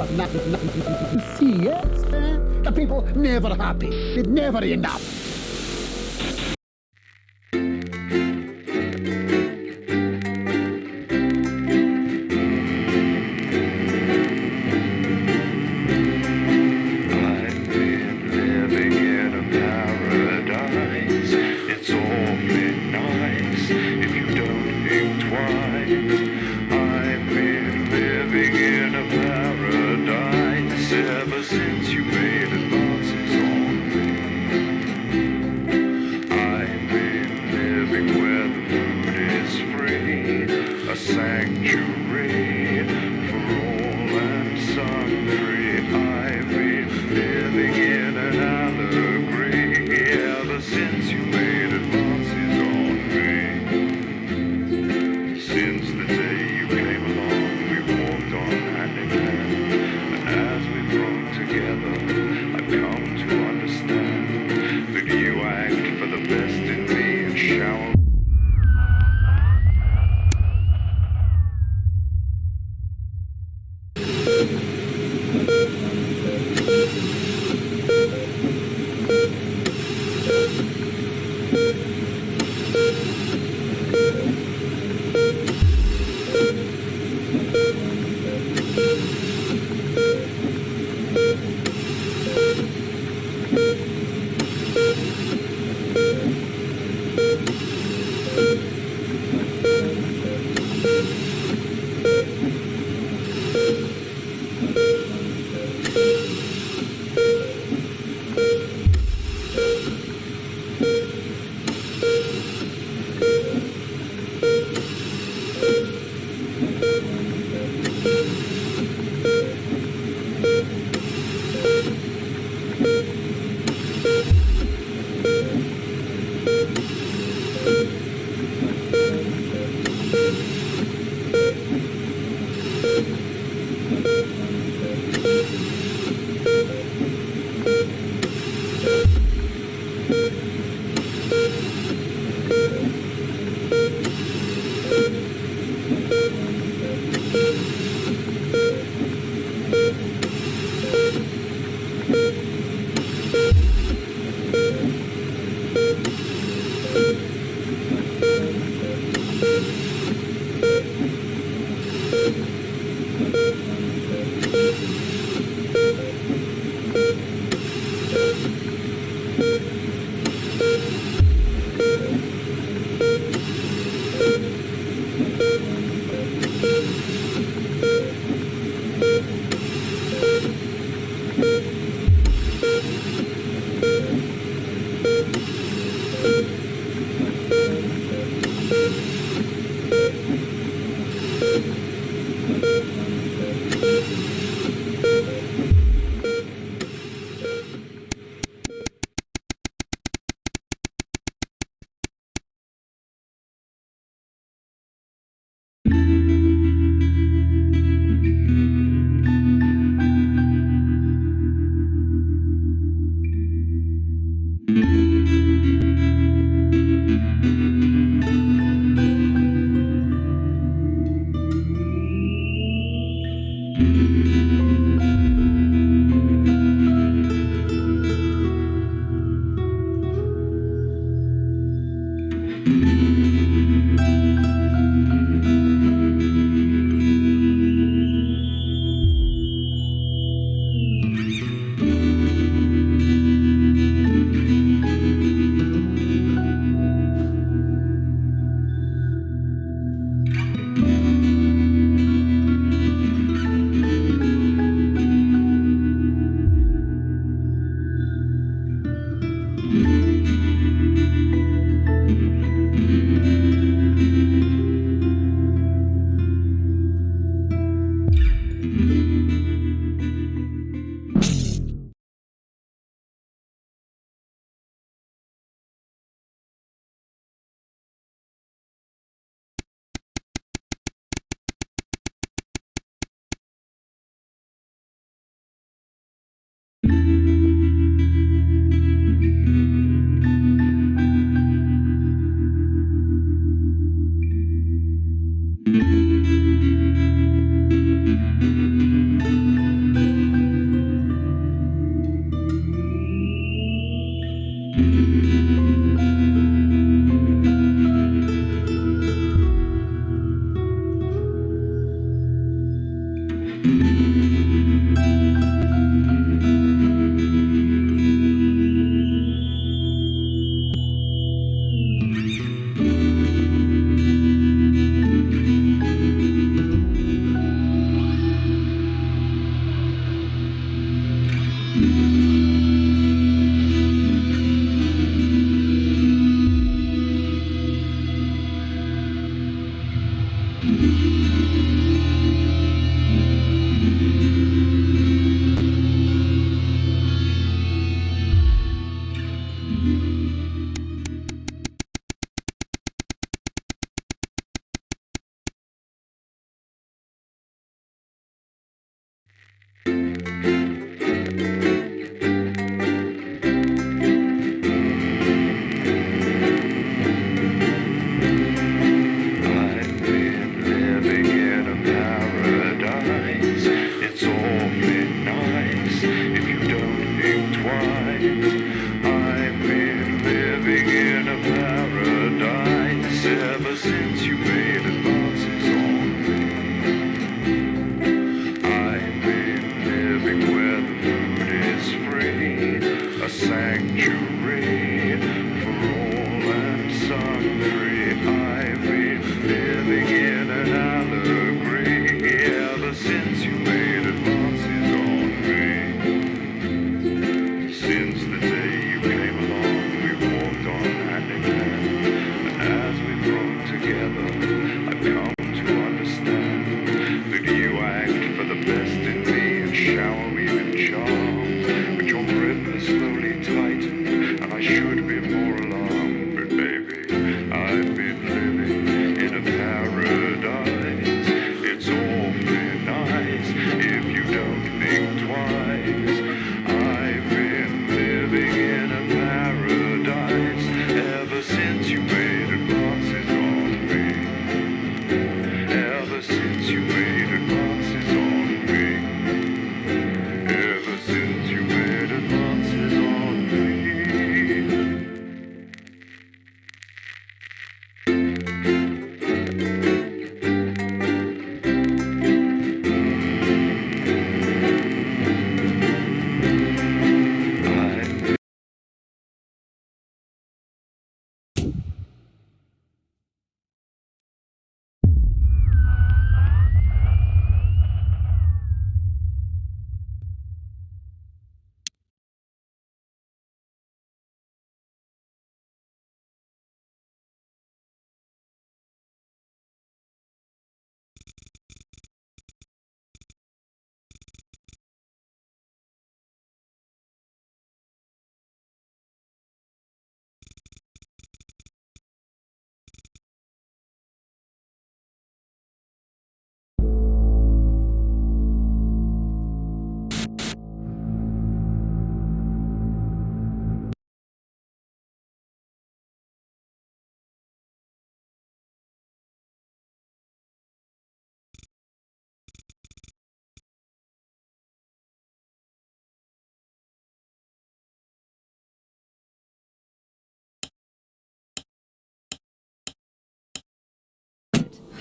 but not see, yes? The people never happy. It's never enough.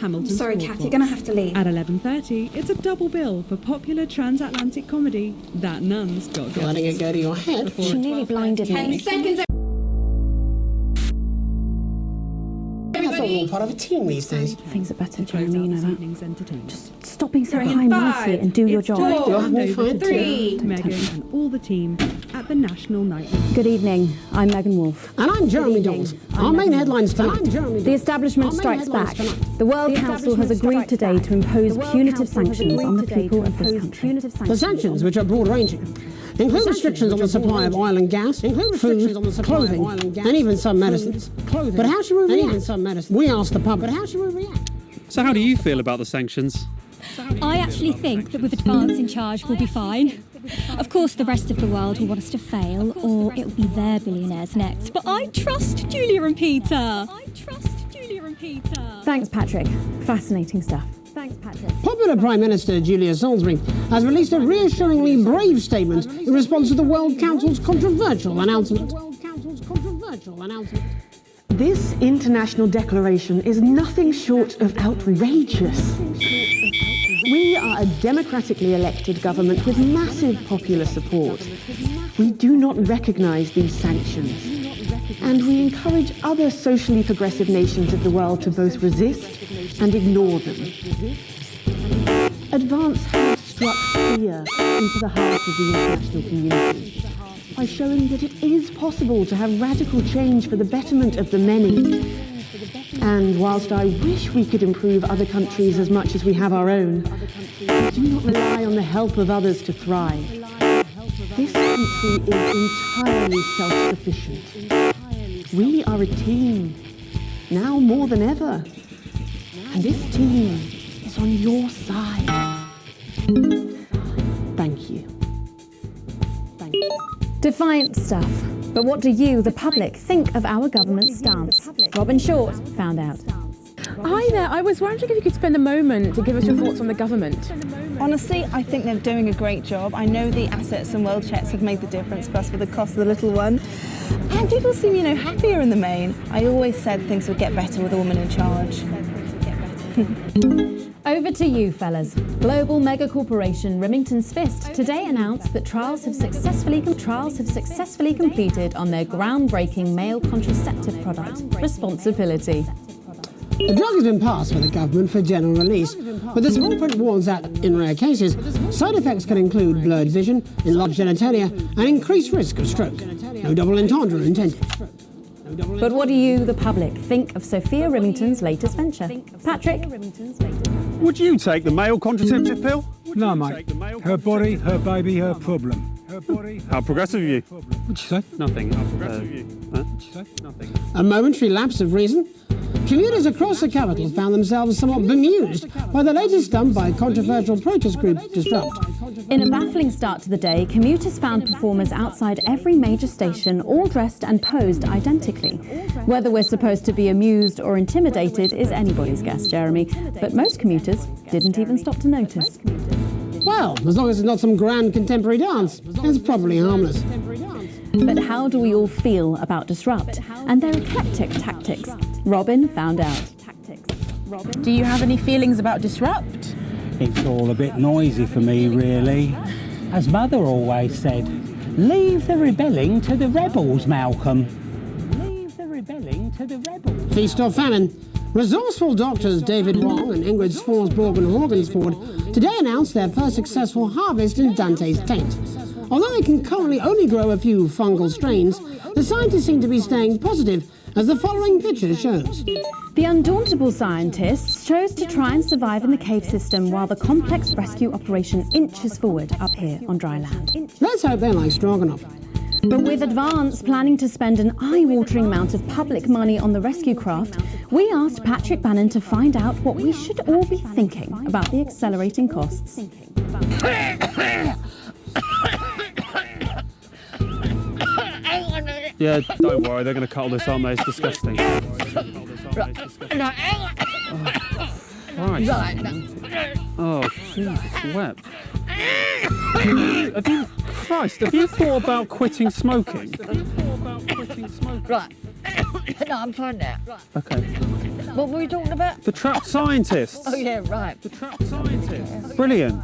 Hamilton's Sorry, Fort Kath, Box. you're going to have to leave. At 11:30, it's a double bill for popular transatlantic comedy That Nun's Got Letting it go to your head. Before She nearly blinded 10 me. seconds. That's all part of a team these days. Things are better, close Jeremy, you out know this that. evening's entertainment. Stop being so Three, high and mighty five. and do your It's job. time to You're hand having over fun to three. Tim, Megan and all the team at the National Night. Good evening. I'm Megan Wolfe. And I'm Jeremy Good evening. Dawes. I'm Our main Megan headlines Wolfe. tonight. The establishment strikes back. The World Council has agreed today to impose punitive sanctions on the people of this country. The sanctions, which are broad-ranging, include restrictions on the supply of oil and gas, food, clothing, and even some medicines. But how should we react? We asked the public. But how should we react? So how do you feel about the sanctions? I actually think that with advance in charge we'll be fine. Of course the rest of the world will want us to fail, or it will be their billionaires next. But I trust Julia and Peter. Thanks, Patrick. Fascinating stuff. Thanks, Patrick. Popular Prime Minister Julia Salisbury has released a reassuringly brave statement in response to the World Council's controversial announcement. This international declaration is nothing short of outrageous. We are a democratically elected government with massive popular support. We do not recognise these sanctions, and we encourage other socially progressive nations of the world to both resist and ignore them. Advance has struck fear into the heart of the international community by showing that it is possible to have radical change for the betterment of the many. And whilst I wish we could improve other countries as much as we have our own, we do not rely on the help of others to thrive. This country is entirely self-sufficient. We are a team, now more than ever. And this team is on your side. Thank you. Thank you. Defiant stuff. But what do you, the public, think of our government's stance? Robin Short found out. Hi there, I was wondering if you could spend a moment to give us your thoughts on the government. Honestly, I think they're doing a great job. I know the assets and world checks have made the difference, plus for the cost of the little one. And people seem, happier in the main. I always said things would get better with a woman in charge. Over to you, fellas. Global mega corporation Remington's Fist today announced that trials have successfully completed on their groundbreaking male contraceptive product, Responsibility. The drug has been passed by the government for general release, but the small print warns that, in rare cases, side effects can include blurred vision, enlarged genitalia, and increased risk of stroke. No double entendre intended. But what do you, the public, think of Sophia Remington's latest venture? Patrick? Would you take the male contraceptive pill? No, mate. Her body, her baby, her problem. How progressive of you? What'd you say? Nothing. How progressive of you? What'd you say? Nothing. A momentary lapse of reason. Commuters across the capital found themselves somewhat bemused by the latest stunt by controversial protest group Disrupt. In a baffling start to the day, commuters found performers outside every major station, all dressed and posed identically. Whether we're supposed to be amused or intimidated is anybody's guess, Jeremy, but most commuters didn't even stop to notice. Well, as long as it's not some grand contemporary dance, it's probably harmless. But how do we all feel about Disrupt and their eclectic tactics? Robin found out. Do you have any feelings about Disrupt? It's all a bit noisy for me, really. As Mother always said, leave the rebelling to the rebels, Malcolm. Leave the rebelling to the rebels. Feast or famine. Resourceful doctors David Wong and Ingrid Swansborg and Horgansford today announced their first successful harvest in Dante's taint. Although they can currently only grow a few fungal strains, the scientists seem to be staying positive, as the following picture shows. The undauntable scientists chose to try and survive in the cave system while the complex rescue operation inches forward up here on dry land. Let's hope they like stroganoff. But with Advance planning to spend an eye-watering amount of public money on the rescue craft, we asked Patrick Bannon to find out what we should all be thinking about the accelerating costs. Yeah, don't worry, they're going to cut all this, aren't they? It's disgusting. Oh, Jesus, wept. Have you thought about quitting smoking? Right. No, I'm fine now. Okay. What were we talking about? The trapped scientists. Oh, yeah, right. The trapped scientists. Brilliant.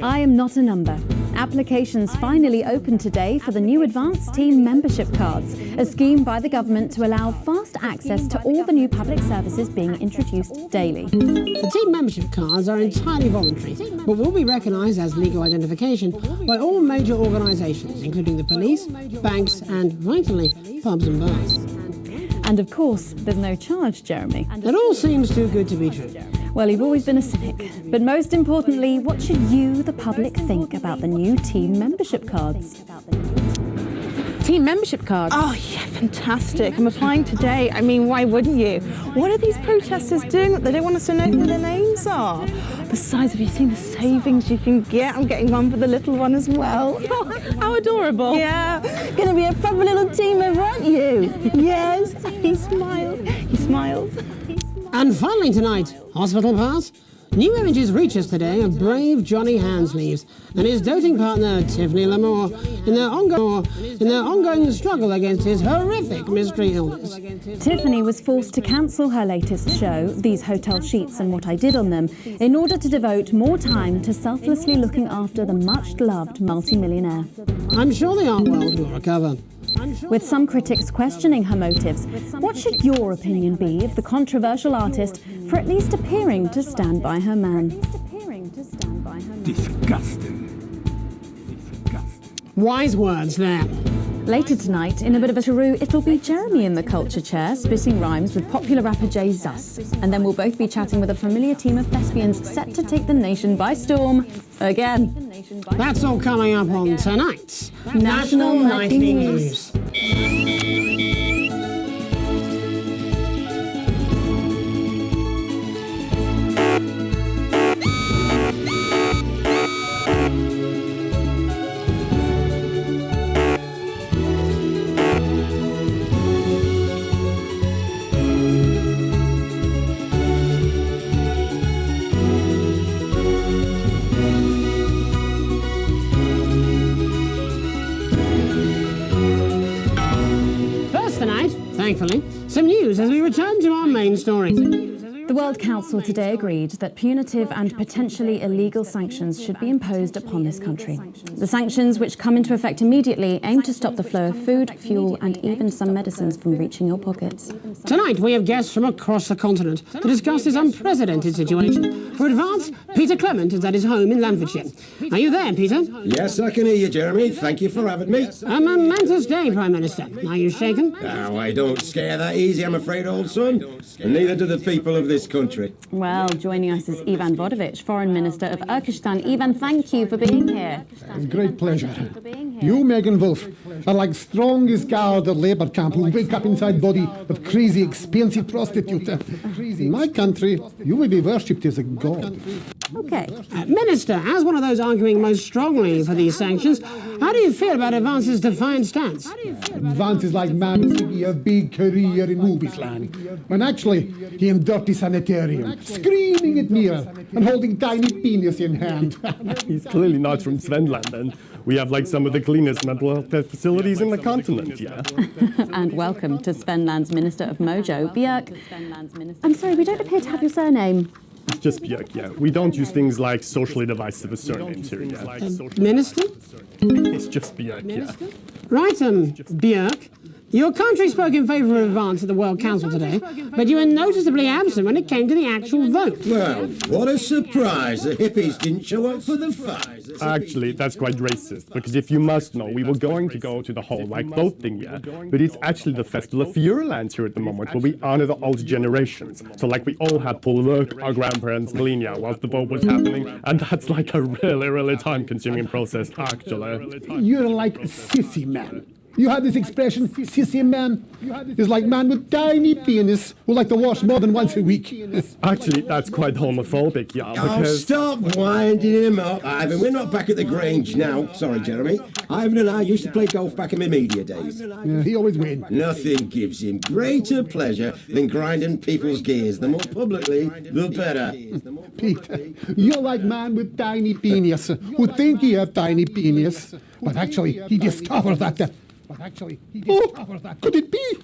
I am not a number. Applications finally opened today for the new Advanced Team membership cards, a scheme by the government to allow fast access to all the new public services being introduced daily. The team membership cards are entirely voluntary, but will be recognised as legal identification by all major organisations, including the police, banks and, vitally, pubs and bars. And of course, there's no charge, Jeremy. It all seems too good to be true. Well, you've always been a cynic. But most importantly, what should you, the public, think about the new team membership cards? Team membership cards? Oh, yeah, fantastic. I'm applying today. I mean, why wouldn't you? What are these protesters doing? They don't want us to know who their names are. Besides, have you seen the savings you can get? I'm getting one for the little one as well. How adorable. Yeah, gonna be a proper little team member, aren't you? Yes, he smiled. He smiled. And finally tonight, hospital pass. New images reach us today of brave Johnny Handsleeves and his doting partner Tiffany Lamore in their ongoing struggle against his horrific mystery illness. Tiffany was forced to cancel her latest show, These Hotel Sheets and What I Did on Them, in order to devote more time to selflessly looking after the much-loved multimillionaire. I'm sure the art world will recover. With some critics questioning her motives, what should your opinion be of the controversial artist for at least appearing to stand by her man? Disgusting. Wise words there. Later tonight, in a bit of a cheroot, it'll be Jeremy in the culture chair, spitting rhymes with popular rapper Jay Zus. And then we'll both be chatting with a familiar team of thespians set to take the nation by storm again. That's all coming up on tonight's National Nightly News. Thankfully, some news as we return to our main story. The World Council today agreed that punitive and potentially illegal sanctions should be imposed upon this country. The sanctions, which come into effect immediately, aim to stop the flow of food, fuel and even some medicines from reaching your pockets. Tonight we have guests from across the continent to discuss this unprecedented situation. For Advance, Peter Clement is at his home in Lanfordshire. Are you there, Peter? Yes, I can hear you, Jeremy. Thank you for having me. A momentous day, Prime Minister. Are you shaken? Oh, I don't scare that easy, I'm afraid, old son. And neither do the people of this country. Well, joining us is Ivan Vodovich, Foreign Minister of Urkistan. Ivan, thank you for being here. It's a great pleasure. You, Megan Wolf, are like strongest guard at Labour camp who wake up inside body of crazy, expensive prostitute. In my country, you will be worshipped as a god. Okay. Minister, as one of those arguing most strongly for these sanctions, how do you feel about Advance's defiant stance? Advance is like man thinking a big career in movies land, when actually he in dirty sanitarium, screaming at mirror and holding tiny penis in hand. He's clearly not from Svenland, then. We have like some of the cleanest mental health facilities in the continent, yeah. And welcome to Svenland's Minister of Mojo, Björk. I'm sorry, we don't appear to have your surname. It's just Björk, yeah. We don't use things like socially divisive surnames here, yeah. Minister? It's just Björk, yeah. Right, Björk. Your country spoke in favour of Advance at the World Council today, but you were noticeably absent when it came to the actual vote. Well, what a surprise. The hippies didn't show up for the fight. Actually, that's quite racist, because if you must know, we were going to go to the whole like vote thing, yeah, but it's actually the Festival of Furelands here at the moment, where we honor the old generations. So like we all had Prologue, our grandparents, Glinja, whilst the vote was happening, and that's like a really time-consuming process, actually. You're like sissy man. You had this expression, sissy man. It's like man with tiny penis who like to wash more than once a week. Actually, that's quite homophobic, yeah. Because... Oh, stop winding him up, Ivan. We're not back at the Grange now. Sorry, Jeremy. Ivan and I used to play golf back in my media days. Yeah, he always wins. Nothing gives him greater pleasure than grinding people's gears. The more publicly, the better. Peter, you're like man with tiny penis who think he have tiny penis, but actually he discovered that. Could it be?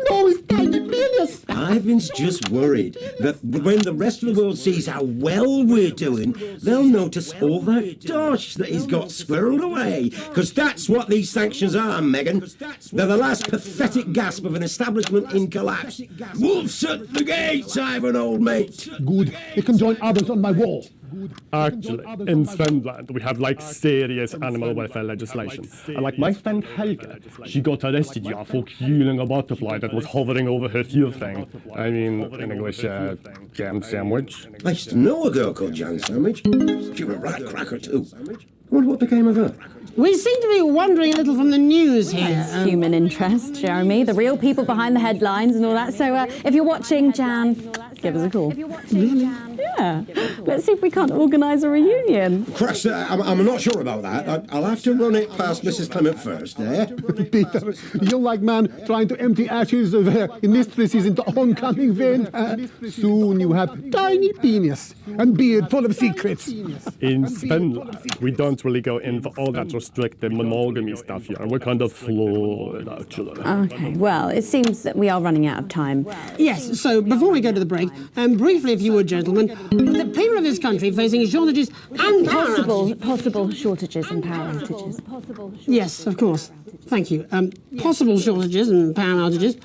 No, it's tiny penis. Ivan's just worried that when the rest of the world sees how well we're doing, they'll notice all that dosh that he's got squirreled away. Because that's what these sanctions are, Megan. They're the last pathetic gasp of an establishment in collapse. Wolves at the gates, Ivan, old mate. Good. They can join others on my wall. Actually, in Svenland, we have like serious animal welfare legislation. And like my friend Helga, she got arrested for killing a butterfly that was hovering over her fuel thing. I mean, in English, jam sandwich. I used to know a girl called Jam Sandwich. She was a right cracker too. I wonder what became of her. We seem to be wandering a little from the news here. It's human interest, Jeremy. The real people behind the headlines and all that. So if you're watching, Jan, give us a call. Really? Yeah. Let's see if we can't organise a reunion. Christ, I'm not sure about that. I'll have to run it past Mrs. Clement first, eh? Peter, you're like man trying to empty ashes of mistresses into oncoming vent. Soon you have tiny penis and beard full of secrets. In Finland, we don't really go in for all that restricted monogamy stuff here. We're kind of fluid, actually. Okay, well, it seems that we are running out of time. Yes, so before we go to the break, briefly, if you would, gentlemen, the people of this country facing shortages and possible shortages and power outages. Yes, of course. Thank you. Possible shortages and power outages.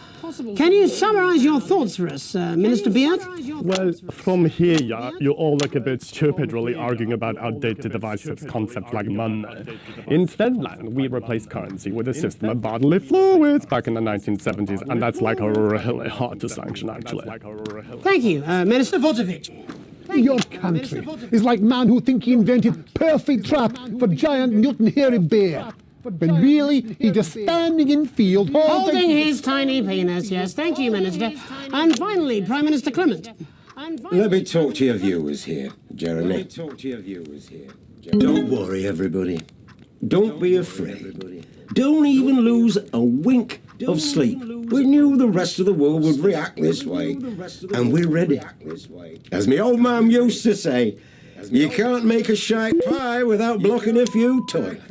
Can you summarise your thoughts for us, Minister Beard? Well, from here, you all look a bit stupid really arguing about outdated devices, concepts like money. In Finland, we replaced currency with a system of bodily fluids back in the 1970s, and that's like really hard to sanction, actually. Thank you, Minister Votovich. Your country is like man who think he invented perfect trap for giant Newton hairy bear. When really, he just standing in field holding his tiny penis, yes. Thank you, Minister. And finally, Prime Minister Clement. Let me talk to your viewers here, Jeremy. Don't worry, everybody. Don't be afraid. Don't even lose a wink of sleep. We knew the rest of the world would react this way, and we're ready. As my old man used to say, you can't make a shite pie without blocking a few toilets.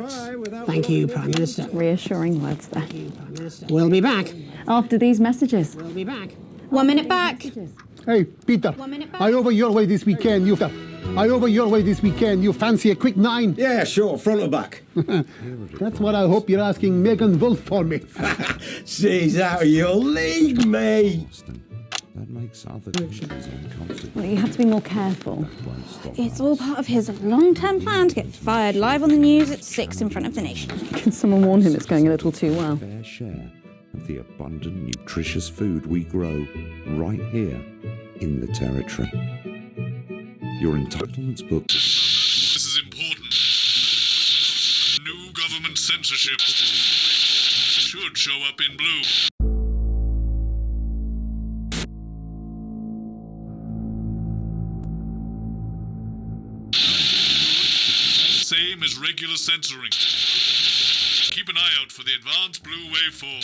Thank you, Prime Minister. Reassuring words there. We'll be back. After these messages. We'll be back. 1 minute back. Hey, Peter, I over your way this weekend. You fancy a quick 9? Yeah, sure, front or back. That's what I hope you're asking Megan Wolf for me. She's out of your league, mate. That makes other Christians uncomfortable. Well, you have to be more careful. It's all part of his long-term plan to get fired live on the news at 6 in front of the nation. Can someone warn him it's going a little too well? Fair share of the abundant, nutritious food we grow right here in the territory. Your entitlements book. This is important. New government censorship should show up in blue. Same as regular censoring. Keep an eye out for the advanced blue waveform.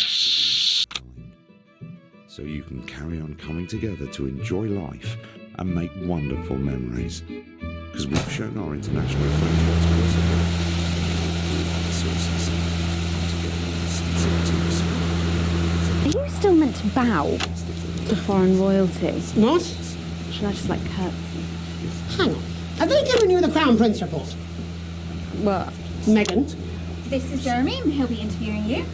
So you can carry on coming together to enjoy life and make wonderful memories. Because we've shown our international friends what's possible. Are you still meant to bow to foreign royalty? What? Should I just curtsy? Hang on. Have they given you the Crown Prince report? What? Megan? This is Jeremy, and he'll be interviewing you.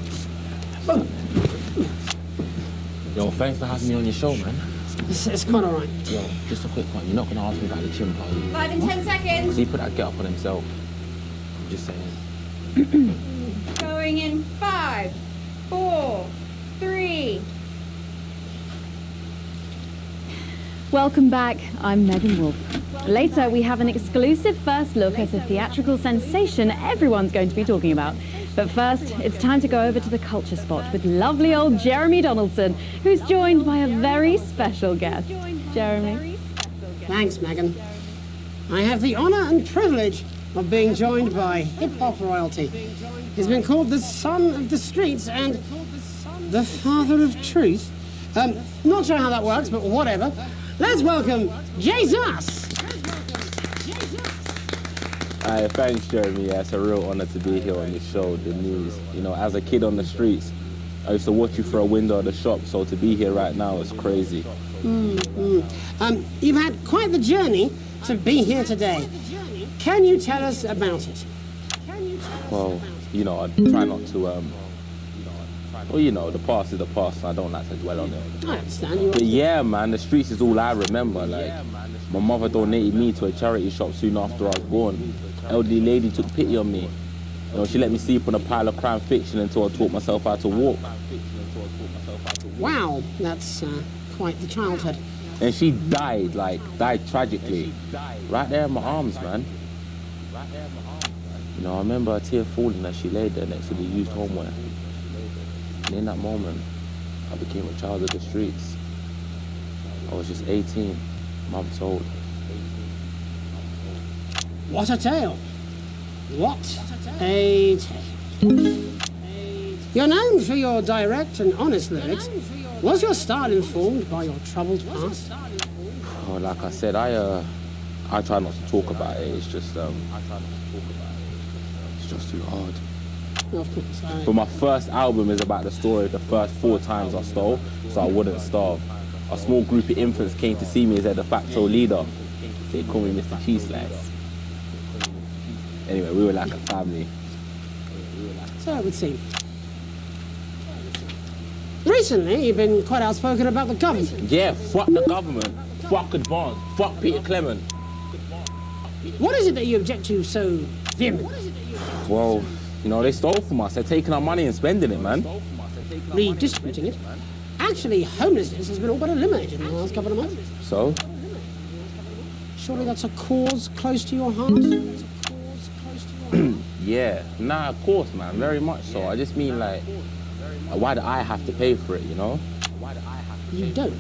Yo, thanks for having me on your show, man. It's quite all right. Yo, just a quick one. You're not going to ask me about the chimp, are you? 5 in 10 seconds. He put that get up on himself. I'm just saying. Going in 5, 4, 3. Welcome back. I'm Megan Wolf. Later, we have an exclusive first look at a theatrical sensation everyone's going to be talking about. But first, it's time to go over to the culture spot with lovely old Jeremy Donaldson, who's joined by a very special guest. Jeremy. Thanks, Megan. I have the honour and privilege of being joined by hip-hop royalty. He's been called the son of the streets and the father of truth. Not sure how that works, but whatever. Let's welcome Jesus! Thanks, Jeremy. Yeah, it's a real honour to be here on your show, The News. You know, as a kid on the streets, I used to watch you through a window of the shop, so to be here right now is crazy. You've had quite the journey to be here today. Can you tell us about it? Well, you know, I try not to, well, you know, the past is the past, and I don't like to dwell on it. I understand. But yeah, man, the streets is all I remember. Like, my mother donated me to a charity shop soon after I was born. Elderly lady took pity on me. You know, she let me sleep on a pile of crime fiction until I taught myself how to walk. Wow, that's quite the childhood. And she died tragically. Right there in my arms, man. You know, I remember a tear falling as she lay there next to the used homeware. And in that moment, I became a child of the streets. I was just 18, months old. What a tale. What a tale. You're known for your direct and honest lyrics. Was your style informed by your troubled past? Oh, like I said, I try not to talk about it. It's just it's just too hard. Of course. But my first album is about the story of the first 4 times I stole, so I wouldn't starve. A small group of infants came to see me as their de facto leader. They call me Mr. Cheese Slice. Anyway, we were like a family. So it would seem. Recently, you've been quite outspoken about the government. Yeah, fuck the government. Fuck Advance. Fuck Peter Clement. What is it that you object to so vehemently? Well, you know, they stole from us. They're taking our money and spending it, man. Redistributing it. Actually, homelessness has been all but eliminated in the last couple of months. So? Surely that's a cause close to your heart? Yeah, nah, of course, man, very much so. I just mean, like, why do I have to pay for it, you know? You don't.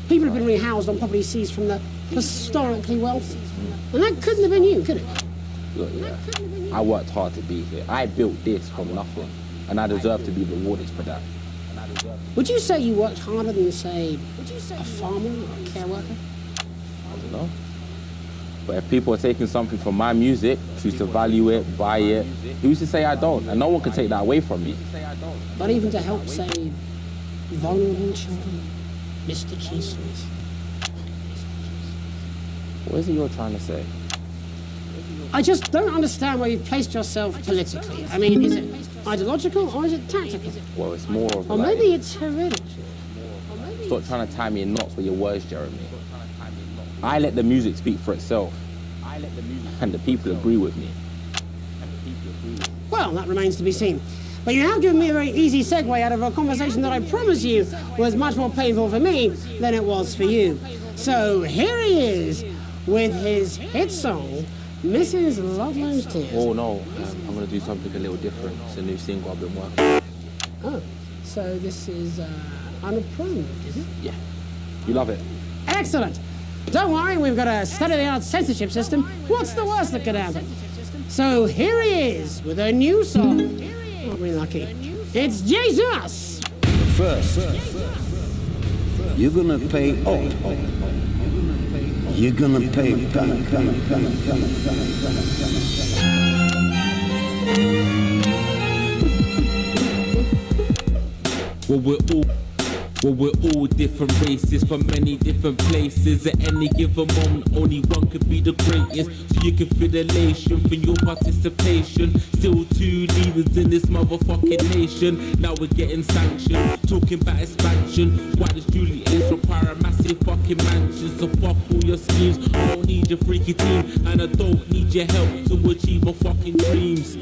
People have been rehoused on property seized from the historically wealthy. And that couldn't have been you, could it? Look, yeah, I worked hard to be here. I built this from nothing, and I deserve to be rewarded for that. Would you say you worked harder than, say, a farmer or a care worker? I don't know. But if people are taking something from my music, choose to value it, buy it, who's to say I don't? And no one can take that away from me. Not even to help, say, vulnerable children, Mr. Cheese Slice. What is it you're trying to say? I just don't understand where you've placed yourself politically. I mean, is it ideological or is it tactical? Well, it's more of Or like... maybe it's hereditary. Stop trying to tie me in knots with your words, Jeremy. I let the music speak for itself. And the people agree with me. Well, that remains to be seen. But you have given me a very easy segue out of a conversation that I promise you was much more painful for me than it was for you. So here he is with his hit song, Mrs. Ludlow's Tears. Oh no, I'm going to do something a little different. It's a new single I've been working on. Oh, so this is unapproved, is it? Yeah. You love it? Excellent. Don't worry, we've got a state-of-the-art censorship system. What's the worst that could happen? So here he is with a new song. Aren't we lucky? It's Jesus! First, you're gonna pay up. You're gonna pay back. Well, we're all different races from many different places. At any given moment, only one could be the greatest. So you can feel elation from your participation. Still 2 leaders in this motherfucking nation. Now we're getting sanctioned, talking about expansion. Why does Juliet require a massive fucking mansion? So fuck all your schemes. I don't need your freaky team, and I don't need your help to achieve my fucking dreams.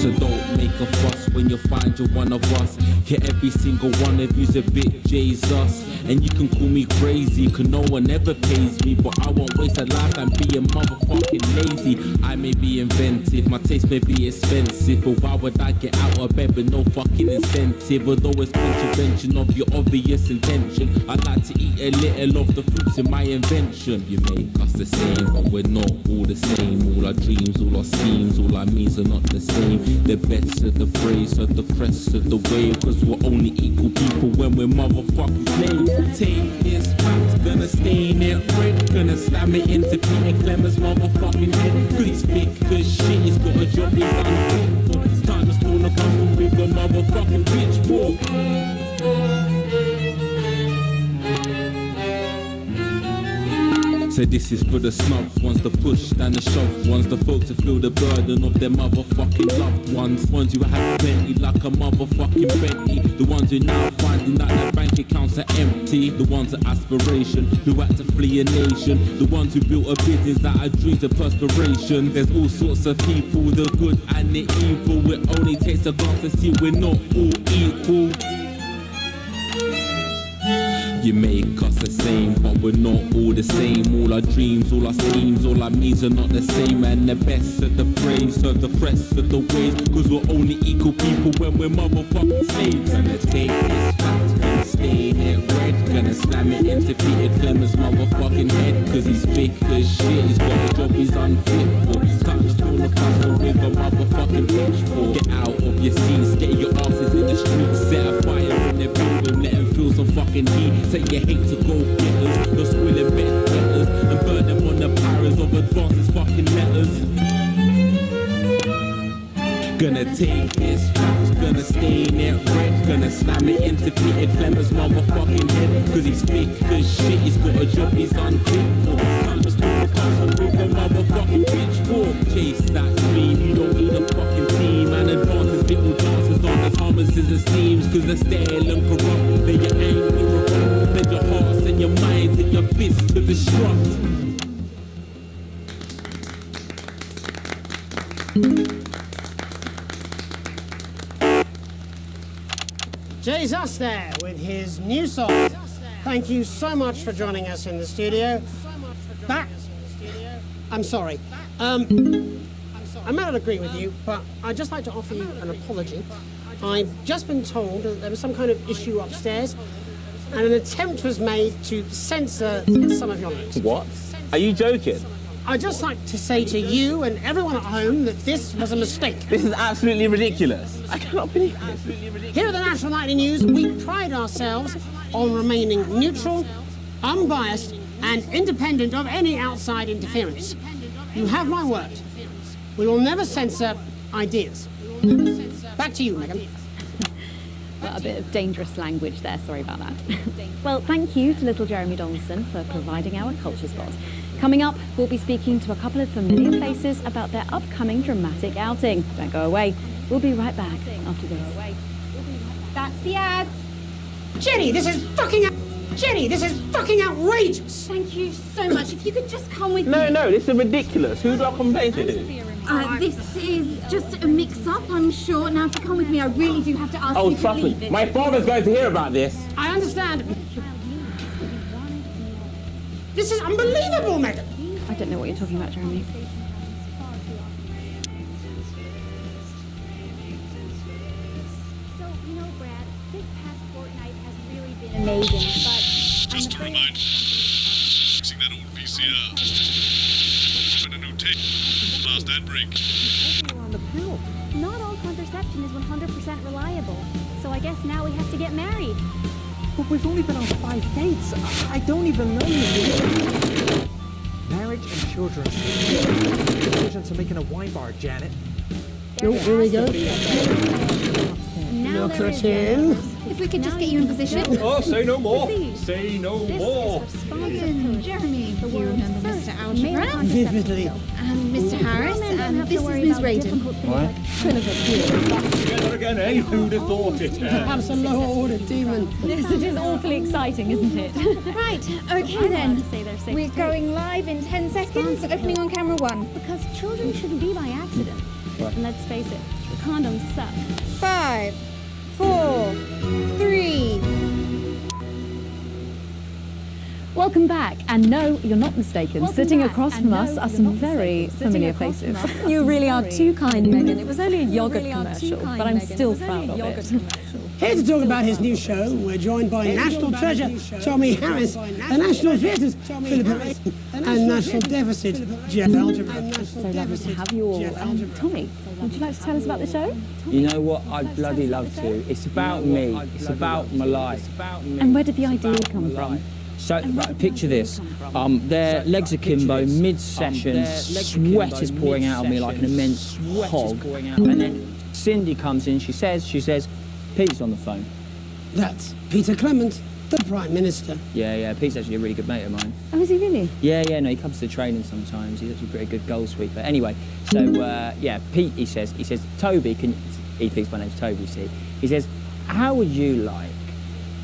So don't make a fuss when you find you're one of us. Yeah, every single one of you's a bit Jesus. And you can call me crazy, cause no one ever pays me. But I won't waste a lifetime being motherfucking lazy. I may be inventive, my taste may be expensive, but why would I get out of bed with no fucking incentive? Although it's contravention of your obvious intention, I like to eat a little of the fruits in my invention. You make us the same, but we're not all the same. All our dreams, all our schemes, all our means are not the same. The best of the praise of the crest of the wave, cause we're only equal people when we're motherfucking slaves. Take this fact, gonna stain it red, gonna slam it into Peter Clement's motherfucking head. Cause he's thick as shit, he's got a job he's done for. It's time to stone a couple with a motherfucking pitchfork. So this is for the snubs, ones the push and the shove, ones the folks who feel the burden of their motherfucking loved ones, ones who have plenty like a motherfucking Bentley, the ones who now finding that their bank accounts are empty, the ones of aspiration who had to flee a nation, the ones who built a business out of dreams of perspiration. There's all sorts of people, the good and the evil. It only takes a glance to see we're not all equal. You make us the same, but we're not all the same. All our dreams, all our schemes, all our means are not the same. And the best of the praise, serve the crest of the waves, cause we're only equal people when we're motherfucking slaves. Gonna take this fact and stain it red. Gonna slam it into Peter Clemens' motherfucking head. Cause he's thick as shit, he's got a job he's unfit for. Touch on the puzzle with a motherfucking pitchfork. Get out of your seats, get your asses in the street. Set a fire in the building, let them feel some fucking heat. Take your hate to go getters, the squilling bet betters, and burn them on the paras of advances fucking letters. Gonna take his facts, gonna stain it red. Gonna slam it into Peter Clemens' motherfucking head. Cause he's thick as shit, he's got a job he's unfit for. Can't just put a puzzle with a motherfucking pitchfork. Chase that dream, you don't need a fucking team. And advances, little dances on as harmless as it seems. Cause they're stale and corrupt, then your anger erupt. Then your hearts and your minds and your fists to destruct. Jesus there with his new song. Thank you so much for joining us in the studio. I'm sorry. I may not agree with you, but I'd just like to offer you an apology. I've just been told that there was some kind of issue upstairs, and an attempt was made to censor some of your notes. What? Are you joking? I'd just like to say to you and everyone at home that this was a mistake. This is absolutely ridiculous. I cannot believe this. Here at the National Nightly News, we pride ourselves on remaining neutral, unbiased, and independent of any outside interference. You have my word. We will never censor ideas. Back to you, Megan. Well, a bit of dangerous language there, sorry about that. Well, thank you to little Jeremy Donaldson for providing our culture spot. Coming up, we'll be speaking to a couple of familiar faces about their upcoming dramatic outing. Don't go away. We'll be right back after this. That's the ads. Jenny, this is fucking outrageous. Thank you so much. If you could just come with me. No, this is ridiculous. Who do I complain to? This is just a mix-up, I'm sure. Now, if you come with me, I really do have to ask you to trust leave me. it. My father's going to hear about this. I understand. This is unbelievable, Megan. I don't know what you're talking about, Jeremy. So, you know, Brad, this past fortnight has really been amazing, but... Just a reminder, fixing that old VCR. Dropping a new tape. Last ad break. Not all contraception is 100% reliable, so I guess now we have to get married. But we've only been on 5 dates. I don't even know you. Marriage and children. Decisions to making a wine bar, Janet. Here we go. Now Look there at is him. If we could just get you in position. Oh, say no more. Please. Say no This more. is responsive. Jeremy, you remember Mr. Algebra? Vividly. And Mr. Harris, and this is Ms. Radin. What? Together again, eh? Who'd have thought it? Perhaps a low-order demon. Yes, it is awfully exciting, isn't it? Right, okay then. We're going live in 10 seconds, opening on camera 1. Because children shouldn't be by accident. Right. And let's face it, condoms suck. 5, 4, 3. Welcome back, and no, you're not mistaken. Sitting across from us are some very familiar faces. You really are too kind, Megan. It was only a yogurt commercial, but I'm still proud of it. Here to talk about his new show, we're joined by National Treasure Tommy Harris, the National Theatre's Philip Harris, and National Deficit Jeff Algebra. So lovely to have you all. Tommy, would you like to tell us about the show? You know what? I'd bloody love to. It's about me. It's about my life. And where did the idea come from? So, right, picture this. Their legs akimbo, mid-session, sweat is pouring out of me like an immense hog. And then Cindy comes in, she says, Pete's on the phone. That's Peter Clement, the Prime Minister. Yeah, Pete's actually a really good mate of mine. Oh, is he really? Yeah, no, he comes to the training sometimes. He's actually a pretty good goal sweeper. Anyway, so, Pete, he says, Toby, he thinks my name's Toby, see? He says, how would you like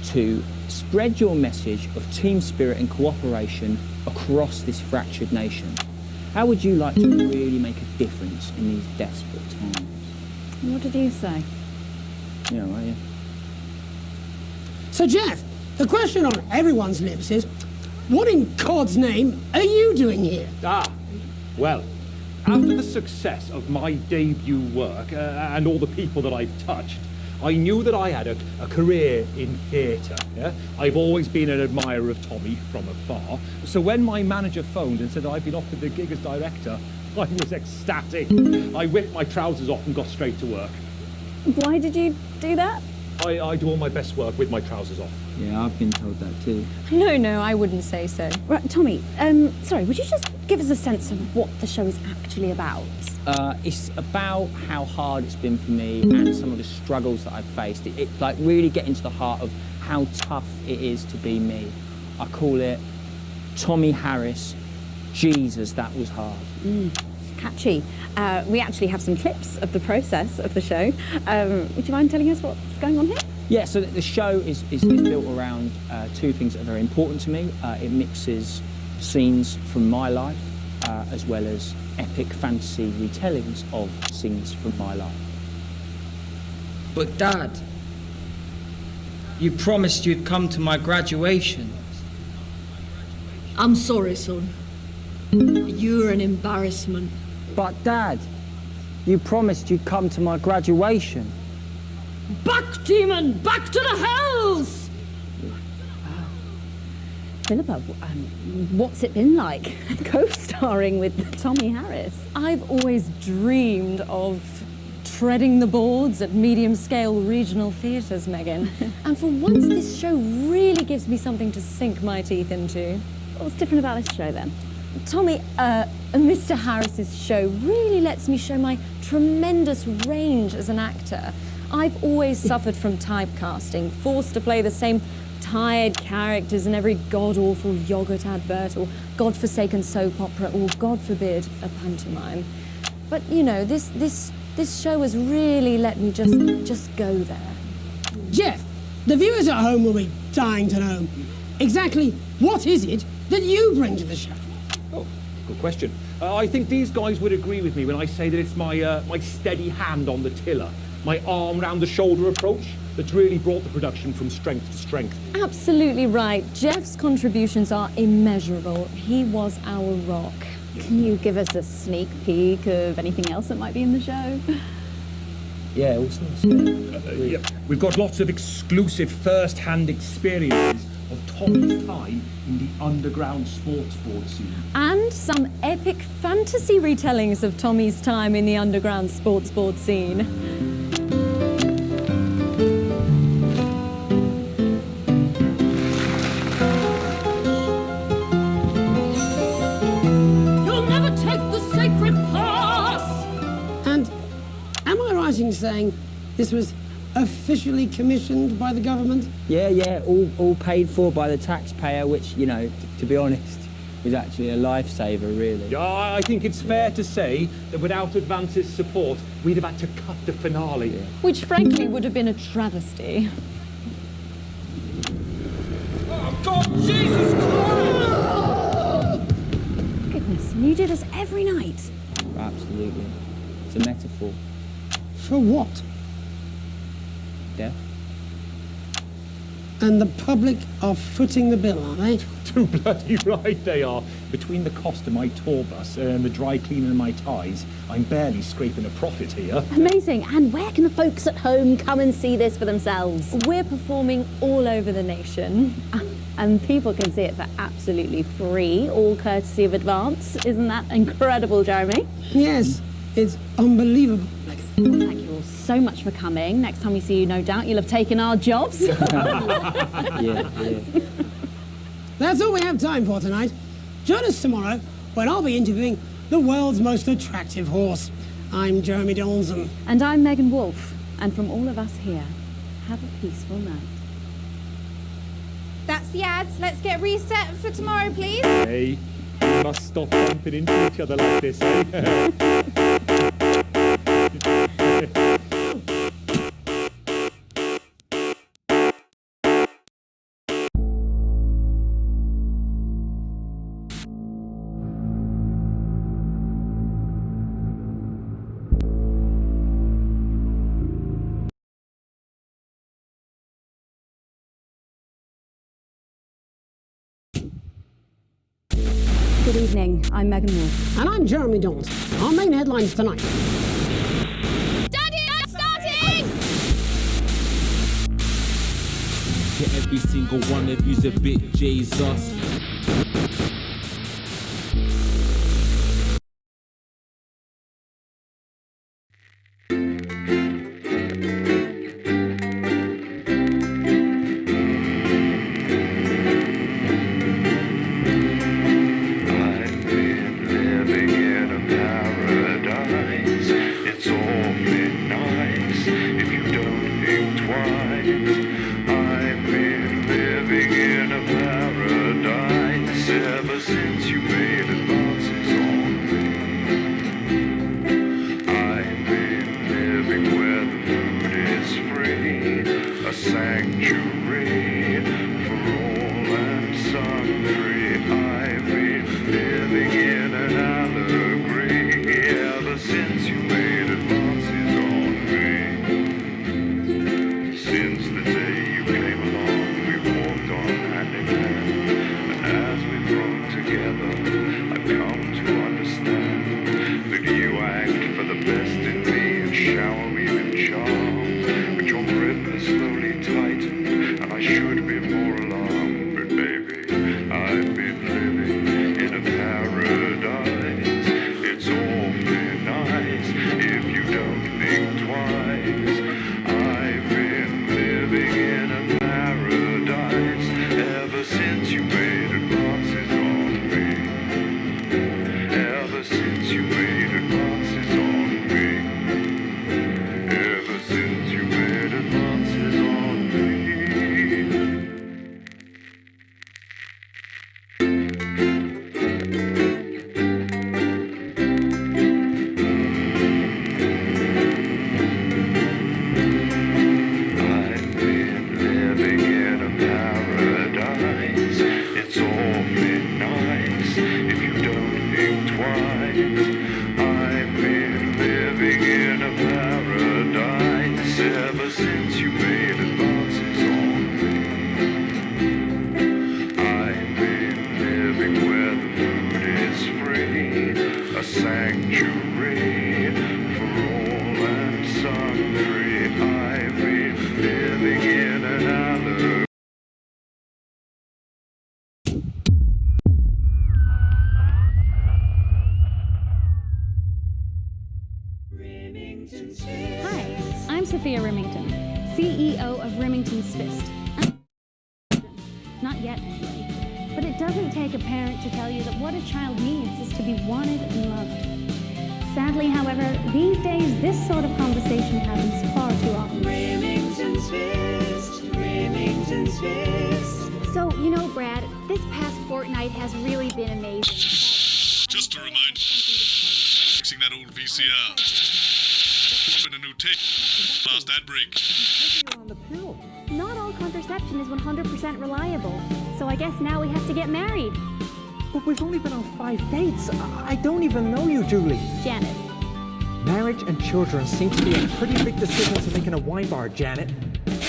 to spread your message of team spirit and cooperation across this fractured nation? How would you like to really make a difference in these desperate times? What did you say? Yeah, right, yeah. So, Jeff, the question on everyone's lips is, what in God's name are you doing here? Well, after the success of my debut work and all the people that I've touched, I knew that I had a career in theatre. Yeah? I've always been an admirer of Tommy from afar. So when my manager phoned and said I'd been offered the gig as director, I was ecstatic. I whipped my trousers off and got straight to work. Why did you do that? I do all my best work with my trousers off. Yeah, I've been told that too. No, I wouldn't say so. Right, Tommy, sorry, would you just give us a sense of what the show is actually about? It's about how hard it's been for me and some of the struggles that I've faced. It's like really getting to the heart of how tough it is to be me. I call it Tommy Harris. Jesus, that was hard. Catchy. We actually have some clips of the process of the show. Would you mind telling us what's going on here? Yeah, so the show is built around two things that are very important to me. It mixes scenes from my life as well as epic fantasy retellings of scenes from my life. But Dad, you promised you'd come to my graduation. I'm sorry, son. You're an embarrassment. But Dad, you promised you'd come to my graduation. Back, demon! Back to the hells! Philippa, what's it been like co-starring with Tommy Harris? I've always dreamed of treading the boards at medium-scale regional theatres, Megan. And for once, this show really gives me something to sink my teeth into. What's different about this show, then? Tommy, Mr. Harris's show really lets me show my tremendous range as an actor. I've always suffered from typecasting, forced to play the same tired characters in every god-awful yogurt advert or godforsaken soap opera or, God forbid, a pantomime. But, you know, this show has really let me just go there. Jeff, the viewers at home will be dying to know exactly what is it that you bring to the show. Oh, good question. I think these guys would agree with me when I say that it's my steady hand on the tiller, my arm round the shoulder approach that's really brought the production from strength to strength. Absolutely right. Jeff's contributions are immeasurable. He was our rock. Can you give us a sneak peek of anything else that might be in the show? Yeah, all sorts. Yeah. We've got lots of exclusive first-hand experiences of Tommy's time in the underground sports board scene. And some epic fantasy retellings of Tommy's time in the underground sports board scene. You'll never take the sacred path! And am I right in saying this was officially commissioned by the government? Yeah, all paid for by the taxpayer, which, you know, to be honest, was actually a lifesaver, really. Yeah, I think it's fair to say that without Advance's support, we'd have had to cut the finale. Yeah. Which, frankly, would have been a travesty. Oh, God, Jesus Christ! Goodness, and you do this every night? Absolutely. It's a metaphor. For what? Death. And the public are footing the bill, are they? Too bloody right they are. Between the cost of my tour bus and the dry cleaning of my ties, I'm barely scraping a profit here. Amazing. And where can the folks at home come and see this for themselves? We're performing all over the nation. And people can see it for absolutely free, all courtesy of Advance. Isn't that incredible, Jeremy? Yes, it's unbelievable, Megan. Well, thank you all so much for coming. Next time we see you, no doubt you'll have taken our jobs. Yeah. That's all we have time for tonight. Join us tomorrow when I'll be interviewing the world's most attractive horse. I'm Jeremy Donaldson. And I'm Megan Wolfe. And from all of us here, have a peaceful night. That's the ads. Let's get reset for tomorrow, please. Hey, we must stop bumping into each other like this, eh? Good evening, I'm Megan Wolfe. And I'm Jeremy Donaldson. Our main headlines tonight. Daddy, I'm starting! Yeah, every single one of you's a bit Jesus. CEO of Remington's Fist. Not yet, anyway. But it doesn't take a parent to tell you that what a child needs is to be wanted and loved. Sadly, however, these days, this sort of conversation happens far too often. Remington's Fist, Remington's Fist. So, you know, Brad, this past fortnight has really been amazing. Just a reminder, fixing that old VCR. Drop in a new tape. Last ad break. Not all contraception is 100% reliable, so I guess now we have to get married. But we've only been on 5 dates. I don't even know you, Julie. Janet. Marriage and children seem to be a pretty big decision to make in a wine bar, Janet.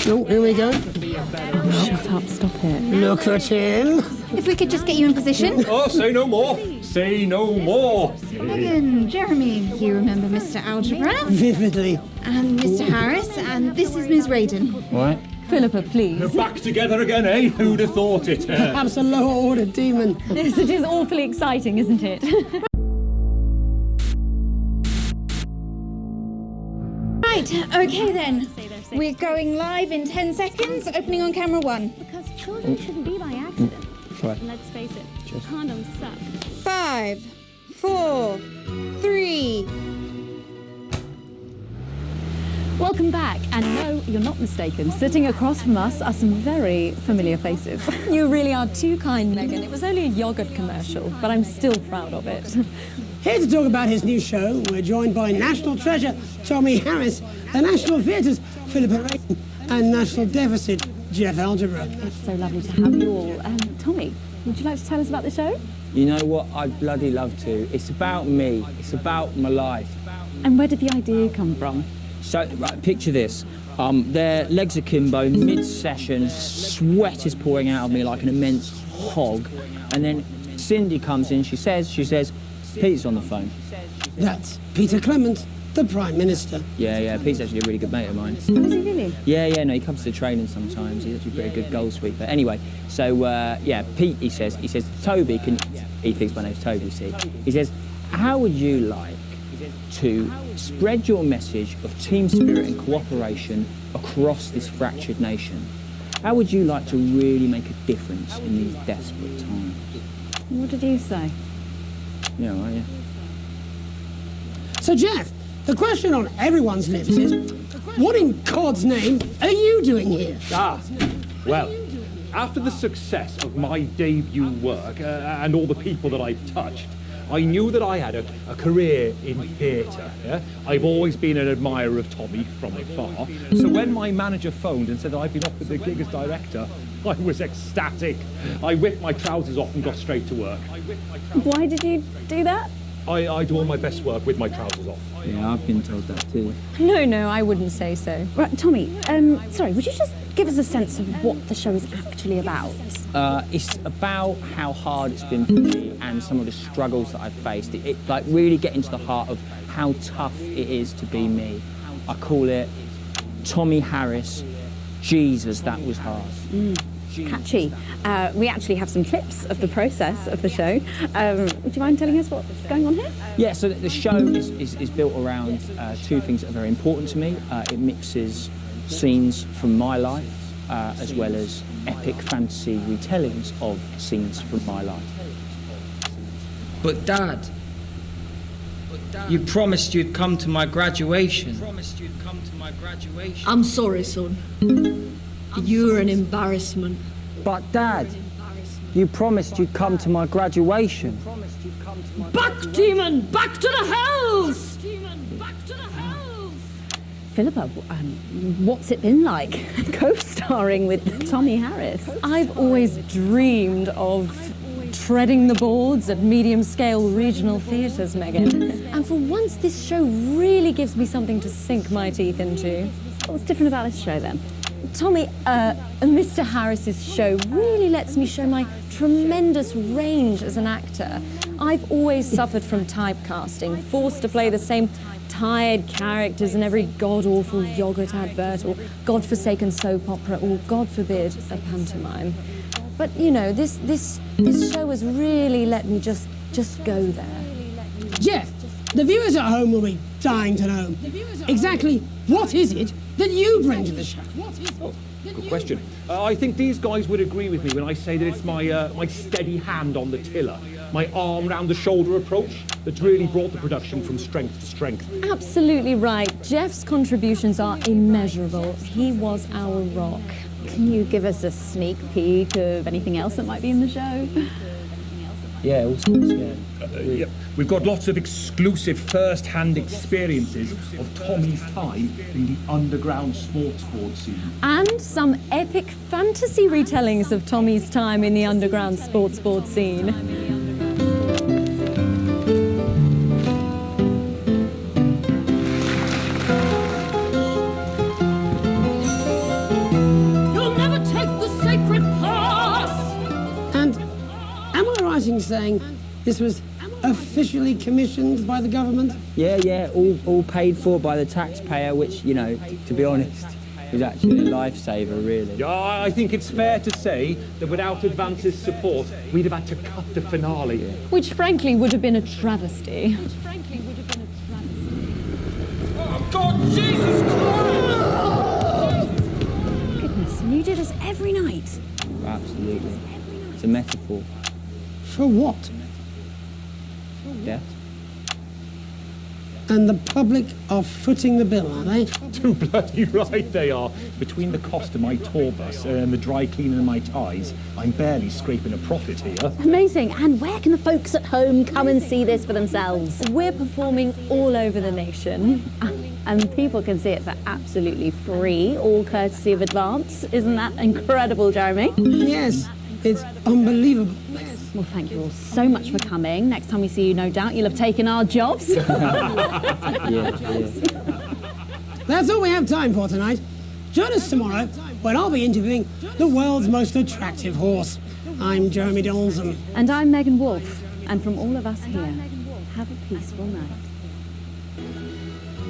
Oh, here we go. Shut up, stop it. Look at him. If we could just get you in position. Oh, say no more. Say no more. Megan, Jeremy, you remember Mr. Algebra? Vividly. And Mr. Harris, and this is Ms. Radin. What? Philippa, please. You're back together again, eh? Who'd have thought it? Perhaps a lower order demon. Yes, it is awfully exciting, isn't it? Right, okay then. We're going live in 10 seconds, opening on camera 1. Because children shouldn't be by accident. Try. And let's face it, condoms suck. 5, 4, 3. Welcome back, and no, you're not mistaken. Sitting across from us are some very familiar faces. You really are too kind, Megan. It was only a yogurt commercial, but I'm still proud of it. Here to talk about his new show, we're joined by National Treasure Tommy Harris, the National Theatre's Philippa Radin, and National Deficit Jeff Algebra. It's so lovely to have you all. Tommy, would you like to tell us about the show? You know what? I'd bloody love to. It's about me. It's about my life. And where did the idea come from? So, right, picture this. Their legs akimbo, mid-session, sweat is pouring out of me like an immense hog. And then Cindy comes in, she says, Pete's on the phone. That's Peter Clement. The Prime Minister. Yeah, Pete's actually a really good mate of mine. Oh, is he really? Yeah, no, he comes to the training sometimes. He's actually a pretty good goal sweeper. Anyway, so, Pete, he says, Toby, he thinks my name's Toby, see? He says, how would you like to spread your message of team spirit and cooperation across this fractured nation? How would you like to really make a difference in these desperate times? What did you say? Yeah, right, yeah. So, Jeff, the question on everyone's lips is, what in God's name are you doing here? Well, after the success of my debut work and all the people that I've touched, I knew that I had a career in theatre. Yeah? I've always been an admirer of Tommy from afar. So when my manager phoned and said that I'd been offered the gig as director, I was ecstatic. I whipped my trousers off and got straight to work. Why did you do that? I do all my best work with my trousers off. Yeah, I've been told that too. No, I wouldn't say so. Right, Tommy, sorry, would you just give us a sense of what the show is actually about? It's about how hard it's been for me and some of the struggles that I've faced. It like really getting to the heart of how tough it is to be me. I call it Tommy Harris. Jesus, that was hard. Catchy. We actually have some clips of the process of the show. Would you mind telling us what's going on here? Yeah, so the show is built around two things that are very important to me. It mixes scenes from my life as well as epic fantasy retellings of scenes from my life. But Dad, you promised you'd come to my graduation. I'm sorry, son. You're an embarrassment. But Dad, you promised you'd come to my graduation. Back, demon! Back to the hells! Philippa, what's it been like co-starring with Tommy Harris? I've always dreamed of treading the boards at medium-scale regional theatres, Megan. And for once, this show really gives me something to sink my teeth into. What's different about this show, then? Tommy, Mr. Harris's show really lets me show my tremendous range as an actor. I've always suffered from typecasting, forced to play the same tired characters in every god-awful yogurt advert or godforsaken soap opera or, God forbid, a pantomime. But, you know, this show has really let me just go there. Jeff, the viewers at home will be dying to know exactly what is it that you bring to the show. Good question. I think these guys would agree with me when I say that it's my steady hand on the tiller, my arm round the shoulder approach that's really brought the production from strength to strength. Absolutely right. Jeff's contributions are immeasurable. He was our rock. Can you give us a sneak peek of anything else that might be in the show? Yeah, all sorts, yeah. Yeah. We've got lots of exclusive first-hand experiences of Tommy's time in the underground sports board scene. And some epic fantasy retellings of Tommy's time in the underground sports board scene. You'll never take the sacred path! And am I right in saying this was officially commissioned by the government? Yeah, all paid for by the taxpayer, which, you know, to be honest, was actually a lifesaver, really. Yeah, I think it's fair to say that without Advance's support, we'd have had to cut the finale. Which, frankly, would have been a travesty. Oh, God, Jesus Christ! Goodness, and you do this every night? Absolutely. It's a metaphor. For what? Death. And the public are footing the bill, are they? Too bloody right they are. Between the cost of my tour bus and the dry cleaning of my ties, I'm barely scraping a profit here. Amazing. And where can the folks at home come and see this for themselves? We're performing all over the nation. And people can see it for absolutely free, all courtesy of Advance. Isn't that incredible, Jeremy? Yes, it's unbelievable. Well, thank you all so much for coming. Next time we see you, no doubt you'll have taken our jobs. Yeah. That's all we have time for tonight. Join us tomorrow when I'll be interviewing the world's most attractive horse. I'm Jeremy Donaldson. And I'm Megan Wolfe. And from all of us here, have a peaceful night.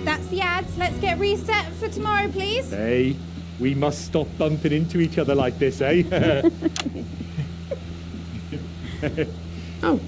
That's the ads. Let's get reset for tomorrow, please. Hey, we must stop bumping into each other like this, eh? Oh.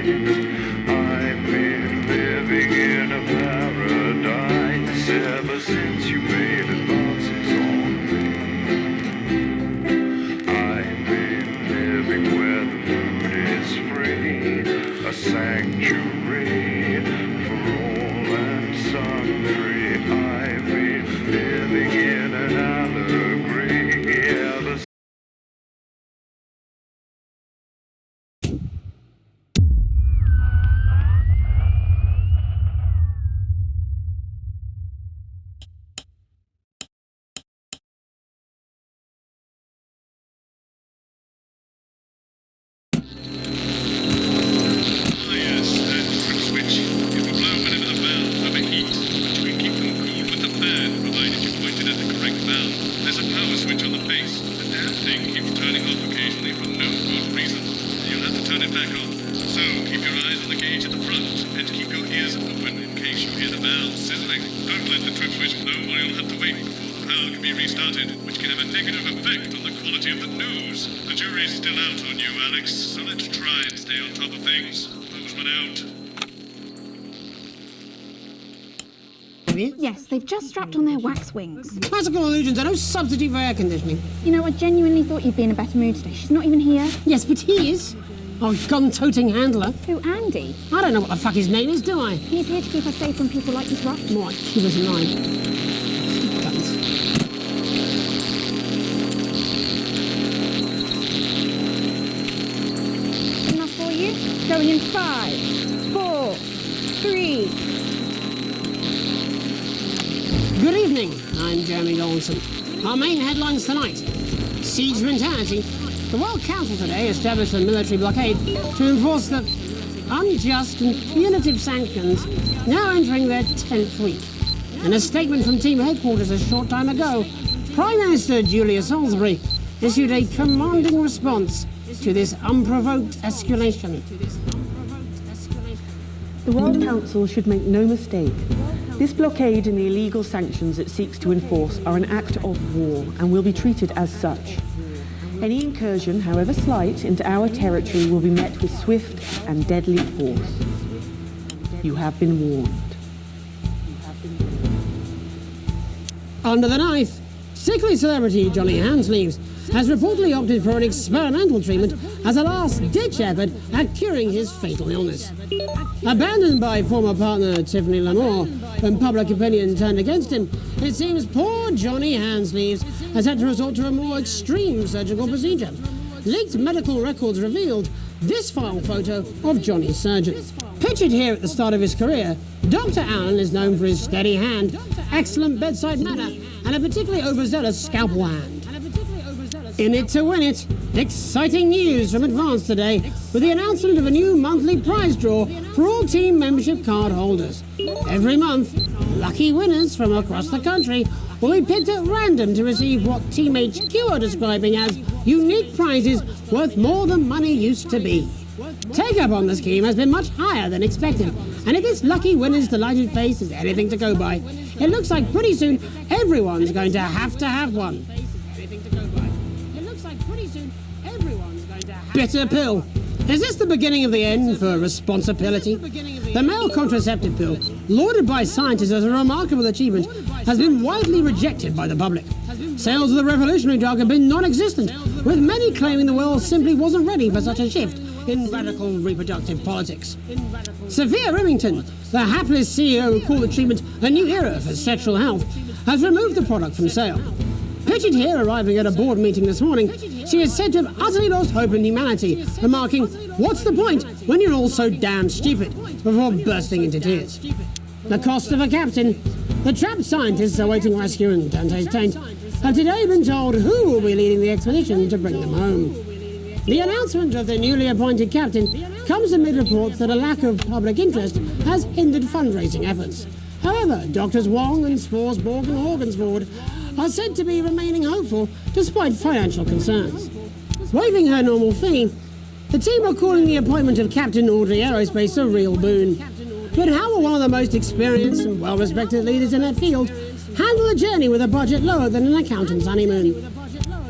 I've been living in a paradise ever since you made advances on me. I've been living where the moon is free, a sanctuary for all and sundry. I've been living in an allegory ever Yes, they've just strapped on their wax wings. Classical illusions are no substitute for air conditioning. You know, I genuinely thought you'd be in a better mood today. She's not even here. Yes, but he is. Our gun-toting handler. Who, Andy? I don't know what the fuck his name is, do I? He's here to keep us safe from people like this Ruff. More like keep us alive. Guns. Enough for you? Going in 5, 4, 3... Good evening, I'm Jeremy Dawson. Our main headlines tonight. Siege mentality. The World Council today established a military blockade to enforce the unjust and punitive sanctions now entering their 10th week. In a statement from team headquarters a short time ago, Prime Minister Julia Salisbury issued a commanding response to this unprovoked escalation. The World Council should make no mistake. This blockade and the illegal sanctions it seeks to enforce are an act of war and will be treated as such. Any incursion, however slight, into our territory will be met with swift and deadly force. You have been warned. Under the knife, sickly celebrity Johnny Handsleeves has reportedly opted for an experimental treatment as a last-ditch effort at curing his fatal illness. Abandoned by former partner Tiffany Lamore when public opinion turned against him, it seems poor Johnny Handsleeves has had to resort to a more extreme surgical procedure. Leaked medical records revealed this file photo of Johnny's surgery. Pictured here at the start of his career, Dr. Allen is known for his steady hand, excellent bedside manner, and a particularly overzealous scalpel hand. In it to win it, exciting news from Advance today with the announcement of a new monthly prize draw for all team membership card holders. Every month, lucky winners from across the country will be picked at random to receive what Team HQ are describing as unique prizes worth more than money used to be. Take-up on the scheme has been much higher than expected, and if this lucky winner's delighted face is anything to go by, it looks like pretty soon everyone's going to have one. Bitter pill. Is this the beginning of the end for responsibility? The male contraceptive pill, lauded by scientists as a remarkable achievement, has been widely rejected by the public. Sales of the revolutionary drug have been non-existent, with many claiming the world simply wasn't ready for such a shift in radical reproductive politics. Sophia Remington, the hapless CEO who called the treatment a new era for sexual health, has removed the product from sale. Pictured here arriving at a board meeting this morning, she is said to have utterly lost hope in humanity, remarking, "What's the point when you're all so damn stupid?" before bursting into tears. The cost of a captain. The trapped scientists awaiting rescue in Dante's taint have today been told who will be leading the expedition to bring them home. The announcement of the newly appointed captain comes amid reports that a lack of public interest has hindered fundraising efforts. However, Doctors Wong and Sforsborg and Horgensford are said to be remaining hopeful despite financial concerns. Waiving her normal fee, the team are calling the appointment of Captain Audrey Aerospace a real boon. But how will one of the most experienced and well-respected leaders in their field handle a journey with a budget lower than an accountant's honeymoon?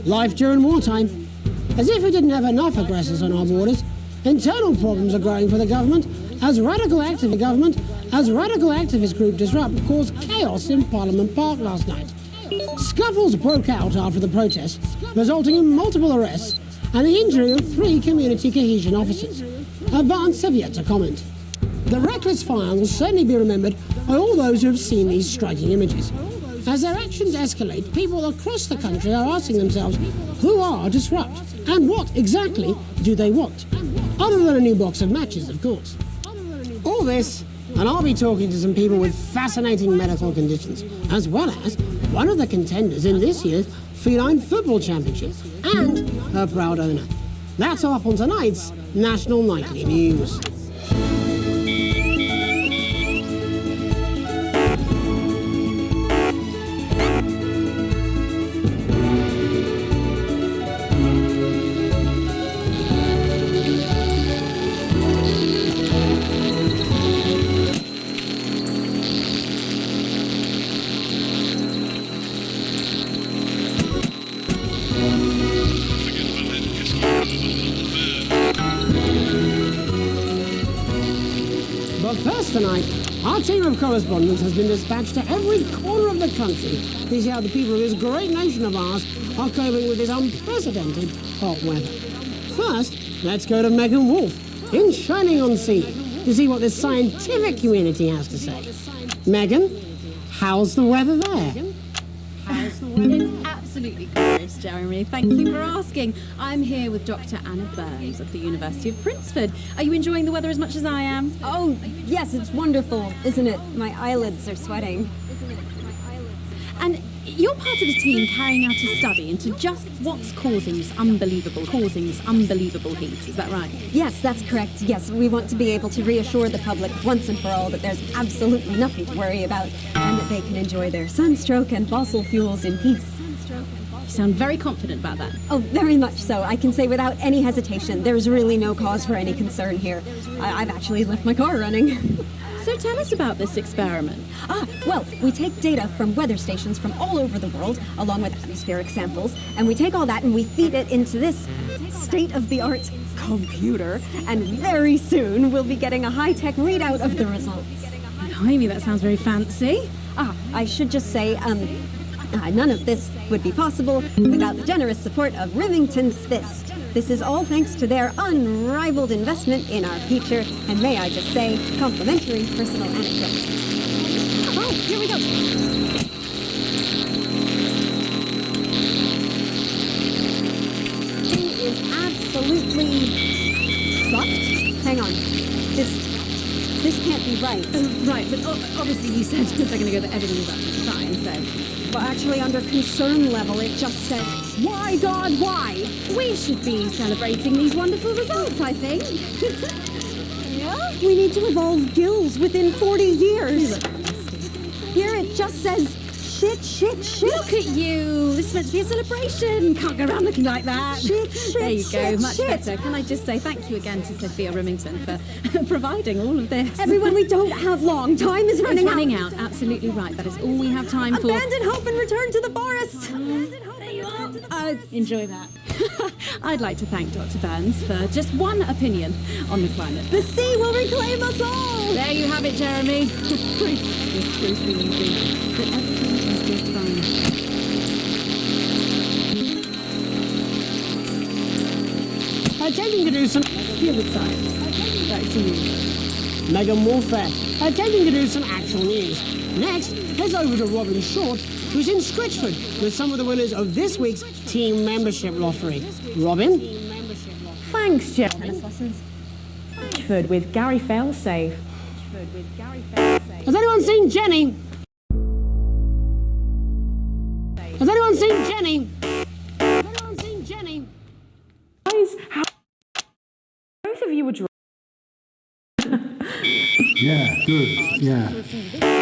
Life during wartime. As if we didn't have enough aggressors on our borders, Internal problems are growing for the government as radical activist group Disrupt caused chaos in Parliament Park last night. Scuffles broke out after the protests, resulting in multiple arrests and the injury of 3 community cohesion officers. Advance have yet to comment. The reckless fire will certainly be remembered by all those who have seen these striking images. As their actions escalate, people across the country are asking themselves, who are Disrupt? And what exactly do they want? Other than a new box of matches, of course. All this, and I'll be talking to some people with fascinating medical conditions, as well as one of the contenders in this year's Feline Football Championship, and her proud owner. That's all up on tonight's National Nightly News. But first tonight, our team of correspondents has been dispatched to every corner of the country to see how the people of this great nation of ours are coping with this unprecedented hot weather. First, let's go to Megan Wolf in Shining-on-Sea to see what the scientific community has to say. Megan, how's the weather there? It's absolutely glorious, Jeremy. Thank you for asking. I'm here with Dr. Anna Burns of the University of Princeford. Are you enjoying the weather as much as I am? Oh, yes, it's wonderful, isn't it? My eyelids are sweating. And you're part of a team carrying out a study into just what's causing this unbelievable heat, is that right? Yes, that's correct. Yes, we want to be able to reassure the public once and for all that there's absolutely nothing to worry about and that they can enjoy their sunstroke and fossil fuels in peace. You sound very confident about that. Oh, very much so. I can say without any hesitation, there's really no cause for any concern here. I've actually left my car running. So tell us about this experiment. Well, we take data from weather stations from all over the world, along with atmospheric samples, and we take all that and we feed it into this state-of-the-art computer, and very soon we'll be getting a high-tech readout of the results. Blimey, that sounds very fancy. I should just say, none of this would be possible without the generous support of Remington's Fist. This is all thanks to their unrivaled investment in our future, and may I just say, complimentary personal anecdotes. Oh, here we go. Thing is absolutely fucked. Hang on. This can't be right. Right, but obviously you said a second ago that everything was absolutely fine, so... But actually, under concern level, it just says, why, God, why? We should be celebrating these wonderful results, I think. Yeah? We need to evolve gills within 40 years. Here it just says, shit, shit, shit. Look at you. This is meant to be a celebration. Can't go around looking like that. Shit, shit, there you go. shit, Much shit. better. Can I just say thank you again to Sophia Remington for providing all of this. Everyone, we don't have long. Time is running out. It's running out. Absolutely right. That is all we have time for. Abandon hope and return to the forest. There you are. Enjoy that. I'd like to thank Dr. Burns for just one opinion on the climate. The sea will reclaim us all. There you have it, Jeremy. Proof that everything is just fine. Attempting to do some field science. Back to you. Megan Warfare, attempting to do some actual news. Next, heads over to Robin Short, who's in Scritchford with some of the winners of this week's team membership lottery. Robin? Thanks, Jeff. Tennis lessons. Scritchford with Gary Failsafe. Has anyone seen Jenny? Has anyone seen Jenny? Has anyone seen Jenny? Guys, how both of you were drunk. Yeah, good, yeah.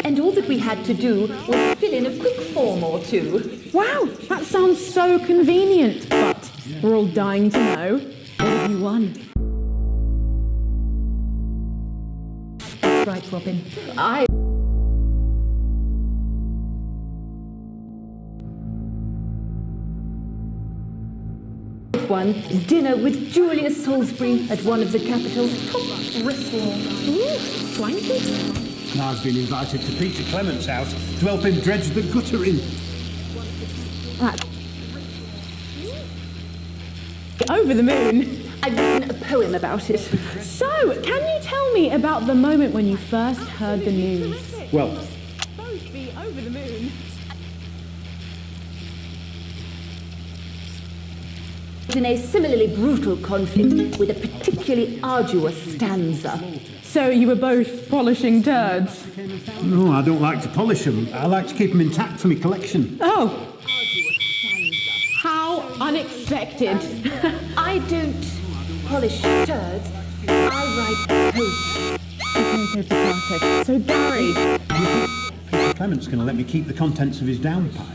And all that we had to do was fill in a quick form or two. Wow, that sounds so convenient, but we're all dying to know, what have you won? That's right, Robin. one, dinner with Julius Salisbury at one of the capital's top restaurants. Ooh, swanky. And I've been invited to Peter Clement's house to help him dredge the guttering. Over the moon. I've written a poem about it. So, can you tell me about the moment when you first heard the news? Well, Supposed to be over the moon. In a similarly brutal conflict with a particularly arduous stanza. So you were both polishing turds? no, I don't like to polish them. I like to keep them intact for my collection. Oh. How unexpected. I don't polish turds. I write poetry. Potato, potato. So Gary. Peter Clement's going to let me keep the contents of his downpipe.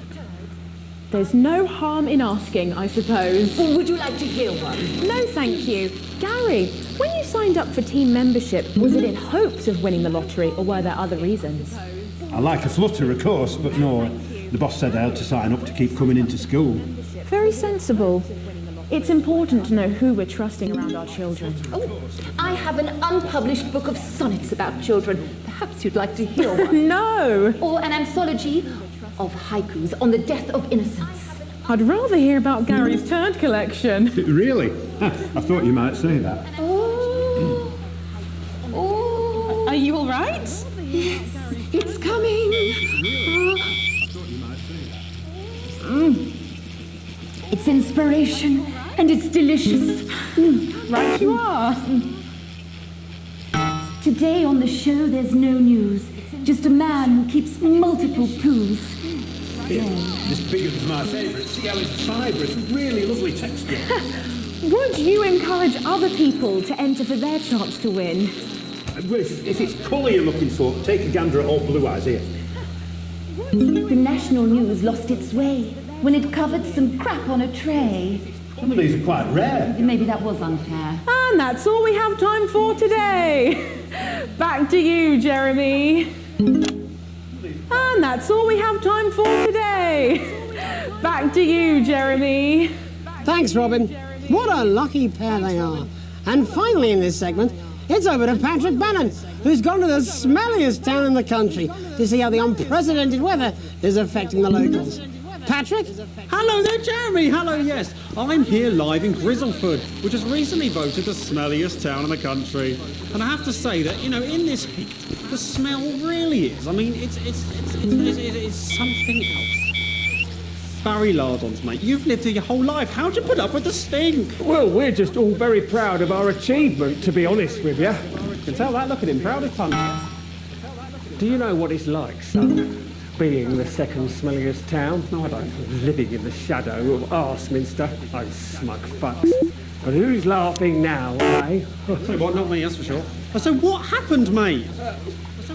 There's no harm in asking, I suppose. Well, would you like to hear one? No, thank you. Gary, when you signed up for team membership, was it in hopes of winning the lottery, or were there other reasons? I like a flutter, of course, but no, the boss said I had to sign up to keep coming into school. Very sensible. It's important to know who we're trusting around our children. Oh, I have an unpublished book of sonnets about children. Perhaps you'd like to hear one. No! Or an anthology of haikus on the death of innocence. I'd rather hear about Gary's turd collection. Really? I thought you might say that. Oh. Oh. Are you all right? Yes, it's coming. It's inspiration and it's delicious. Right you are. Today on the show there's no news. Just a man who keeps multiple poos. Yeah, this bigger than my favourite. See how it's fibrous, really lovely texture. Would you encourage other people to enter for their chance to win? If it's colour you're looking for, take a gander at old Blue Eyes here. The national news lost its way when it covered some crap on a tray. Some of these are quite rare. Maybe that was unfair. And that's all we have time for today. Back to you, Jeremy. And that's all we have time for today. Back to you, Jeremy. Thanks, Robin. What a lucky pair they are. And finally in this segment, it's over to Patrick Bannon, who's gone to the smelliest town in the country to see how the unprecedented weather is affecting the locals. Patrick? Hello there, Jeremy. Hello, yes. I'm here live in Grizzleford, which was recently voted the smelliest town in the country. And I have to say that, in this heat, the smell really is. I mean, it's something else. Barry Lardons, mate, you've lived here your whole life. How'd you put up with the stink? Well, we're just all very proud of our achievement, to be honest with you. You can tell that. Look at him, proud as punch. Do you know what it's like, son? Being the second smelliest town? No, I don't. Living in the shadow of Arseminster. Those smug fucks. But who's laughing now, eh? So what, not me, that's for sure. So what happened, mate?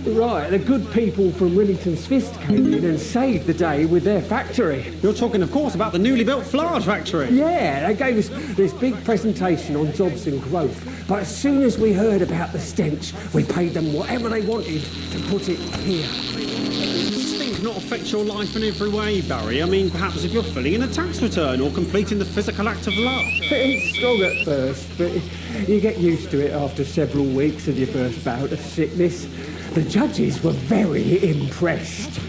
Right, the good people from Remington's Fist came in and saved the day with their factory. You're talking, of course, about the newly built Flard factory. Yeah, they gave us this big presentation on jobs and growth. But as soon as we heard about the stench, we paid them whatever they wanted to put it here. Not affect your life in every way, Barry. I mean, perhaps if you're filling in a tax return or completing the physical act of love. It's strong at first, but you get used to it after several weeks of your first bout of sickness. The judges were very impressed.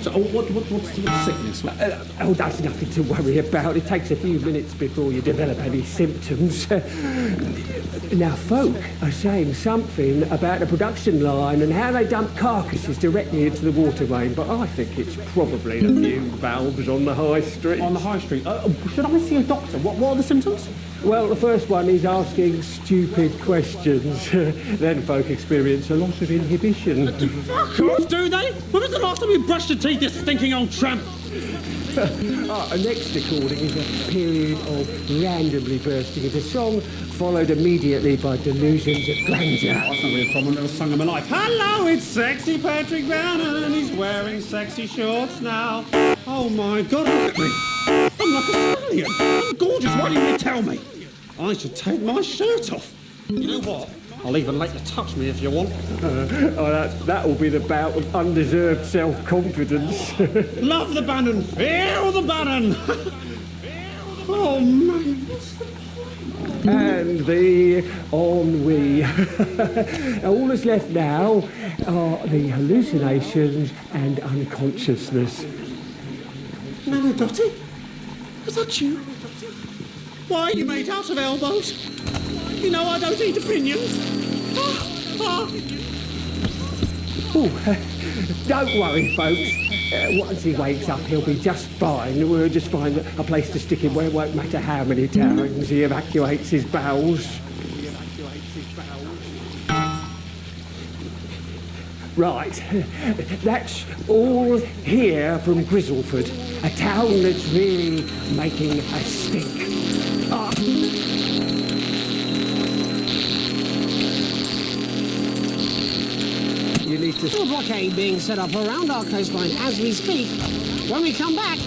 So, what's the sickness? That's nothing to worry about. It takes a few minutes before you develop any symptoms. Now, folk are saying something about the production line and how they dump carcasses directly into the water main, but I think it's probably the fume valves on the high street. On the high street? Should I see a doctor? What are the symptoms? Well, the first one is asking stupid questions. Then folk experience a loss of inhibition. Fuck off, do they? When was the last time you brushed your teeth, you stinking old tramp? Next recording is a period of randomly bursting into song, followed immediately by delusions of grandeur. That's not really a problem, never sung in my life. Hello, it's sexy Patrick Bannon, and he's wearing sexy shorts now. Oh my God, look at me. I'm like a stallion. I'm gorgeous, why didn't you tell me? I should take my shirt off. You know what? I'll even let you touch me if you want. That'll be the bout of undeserved self-confidence. Love the Bannon, feel the Bannon. Oh, man. And the ennui. All that's left now are the hallucinations and unconsciousness. Manadotti? Is that you? Why are you made out of elbows? You know I don't eat opinions. Don't worry, folks. Once he wakes up, he'll be just fine. We'll just find a place to stick him where it won't matter how many times he evacuates his bowels. Right, that's all here from Grizzleford, a town that's really making a stink. You need to... A blockade being set up around our coastline as we speak. When we come back,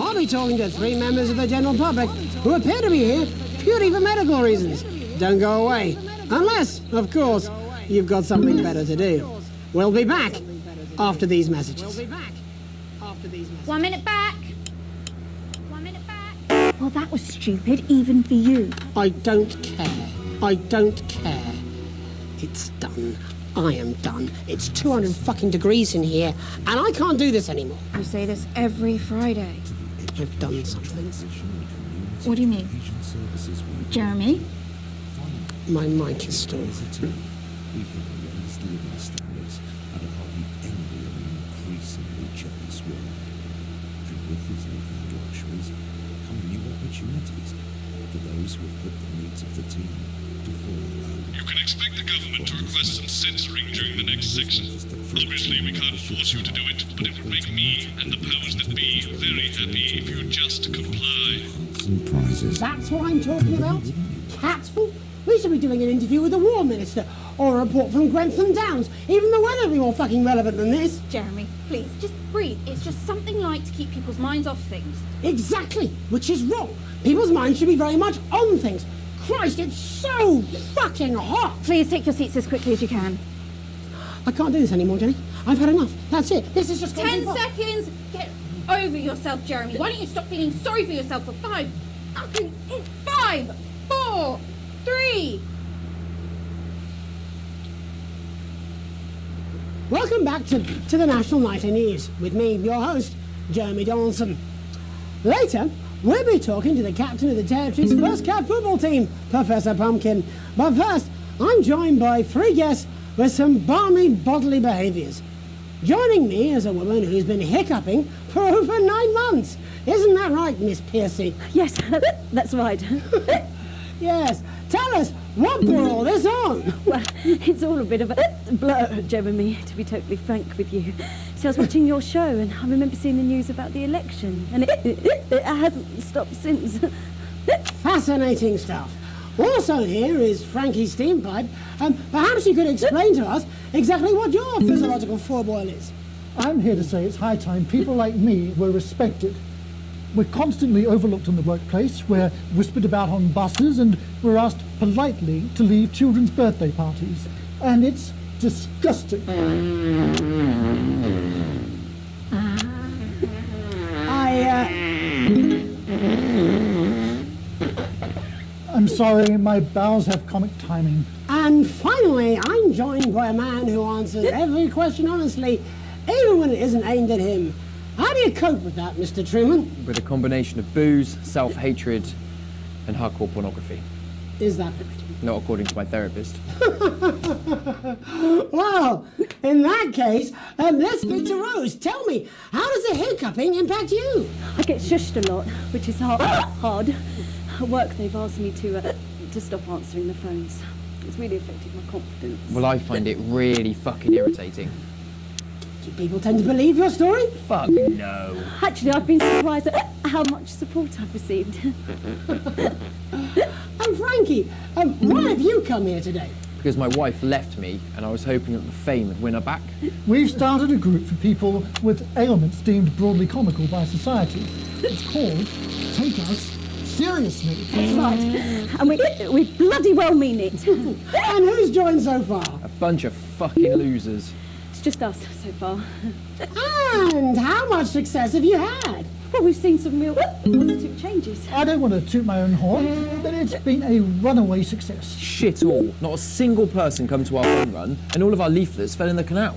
I'll be talking to 3 members of the general public who appear to be here purely for medical reasons. Don't go away. Unless, of course, you've got something better to do. We'll be back after these messages. 1 minute back. 1 minute back. Well, that was stupid, even for you. I don't care. I don't care. It's done. I am done. It's 200 fucking degrees in here, and I can't do this anymore. You say this every Friday. I've done something. What do you mean? Jeremy? My mic is still... You can expect the government to request some censoring during the next section. Obviously, we can't force you to do it, but it would make me and the powers that be very happy if you just comply. That's what I'm talking about? Catful? We should be doing an interview with the War Minister, or a report from Grentham Downs. Even the weather would be more fucking relevant than this. Jeremy, please, just breathe. It's just something light to keep people's minds off things. Exactly, which is wrong. People's minds should be very much on things. Christ, it's so fucking hot! Please take your seats as quickly as you can. I can't do this anymore, Jenny. I've had enough. That's it. This is just... 10 seconds! Get over yourself, Jeremy. Why don't you stop feeling sorry for yourself for 5 fucking... 5, 4, 3... Welcome back to the National Nightly News with me, your host, Jeremy Donaldson. Later, we'll be talking to the captain of the Territory's first cat football team, Professor Pumpkin. But first, I'm joined by 3 guests with some balmy bodily behaviours. Joining me is a woman who's been hiccuping for over 9 months. Isn't that right, Miss Piercy? Yes, that's right. Yes. Tell us, what brought all this on? Well, it's all a bit of a blur, Jeremy, to be totally frank with you. So I was watching your show and I remember seeing the news about the election, and it hasn't stopped since. Fascinating stuff. Also here is Frankie Steampipe. Perhaps you could explain to us exactly what your physiological foreboil is. I'm here to say it's high time people like me were respected. We're constantly overlooked in the workplace, we're whispered about on buses, and we're asked politely to leave children's birthday parties. And it's disgusting. I'm sorry, my bowels have comic timing. And finally, I'm joined by a man who answers every question honestly, even when it isn't aimed at him. How do you cope with that, Mr. Truman? With a combination of booze, self-hatred, and hardcore pornography. Is that... Not according to my therapist. Well, in that case, let's speak to Rose. Tell me, how does the hiccuping impact you? I get shushed a lot, which is hard. At work, they've asked me to stop answering the phones. It's really affected my confidence. Well, I find it really fucking irritating. Do people tend to believe your story? Fuck no. Actually, I've been surprised at how much support I've received. And Frankie, why have you come here today? Because my wife left me and I was hoping that the fame would win her back. We've started a group for people with ailments deemed broadly comical by society. It's called Take Us Seriously. That's right. And we bloody well mean it. And who's joined so far? A bunch of fucking losers. It's just us so far. And how much success have you had? Well, we've seen some real positive changes. I don't want to toot my own horn, but it's been a runaway success. Shit all. Not a single person come to our fun run, and all of our leaflets fell in the canal.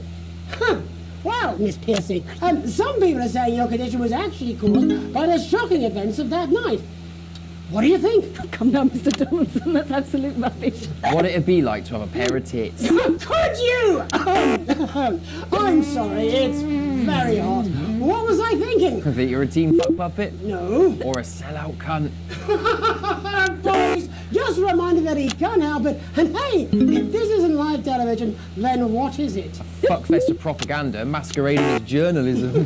Huh. Well, Miss Piercy, some people are saying your condition was actually caused by the shocking events of that night. What do you think? Come now, Mr. Donaldson, that's absolute rubbish. What'd it be like to have a pair of tits? Could you? I'm sorry, it's very hot. What was I thinking? That you're a team fuck puppet? No. Or a sellout cunt? Boys, just a reminder that he can help it. And hey, if this isn't live television, then what is it? Fuckfest of propaganda masquerading as journalism.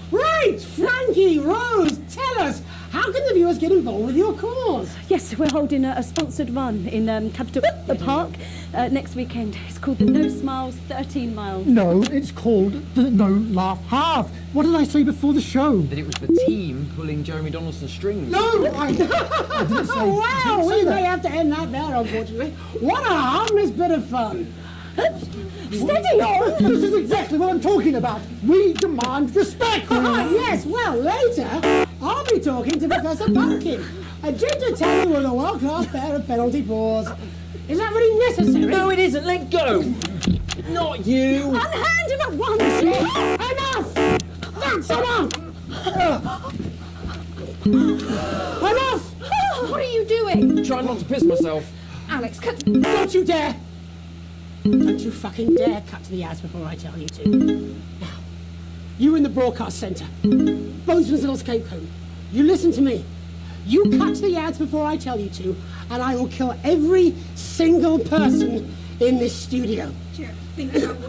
Right, Frankie, Rose, tell us, how can the viewers get involved with your cause? Yes, we're holding a sponsored run in Capital Park next weekend. It's called the No Smiles 13 Miles. No, it's called the No Laugh Half. What did I say before the show? That it was the team pulling Jeremy Donaldson's strings. No, I didn't say. Oh, wow, we may have to end that there, unfortunately. What a harmless bit of fun. Steady on! This is exactly what I'm talking about. We demand respect. Yes, well, later, I'll be talking to Professor Pumpkin, a ginger tabby with a world-class pair of penalty paws. Is that really necessary? No, it isn't. Let go. Not you. Unhand him at once. Enough! That's enough! Enough! What are you doing? Trying not to piss myself. Alex, cut. Don't you dare! Don't you fucking dare cut to the ads before I tell you to. Now, you in the broadcast centre, Bonesman's little scapegoat, you listen to me. You cut to the ads before I tell you to, and I will kill every single person in this studio.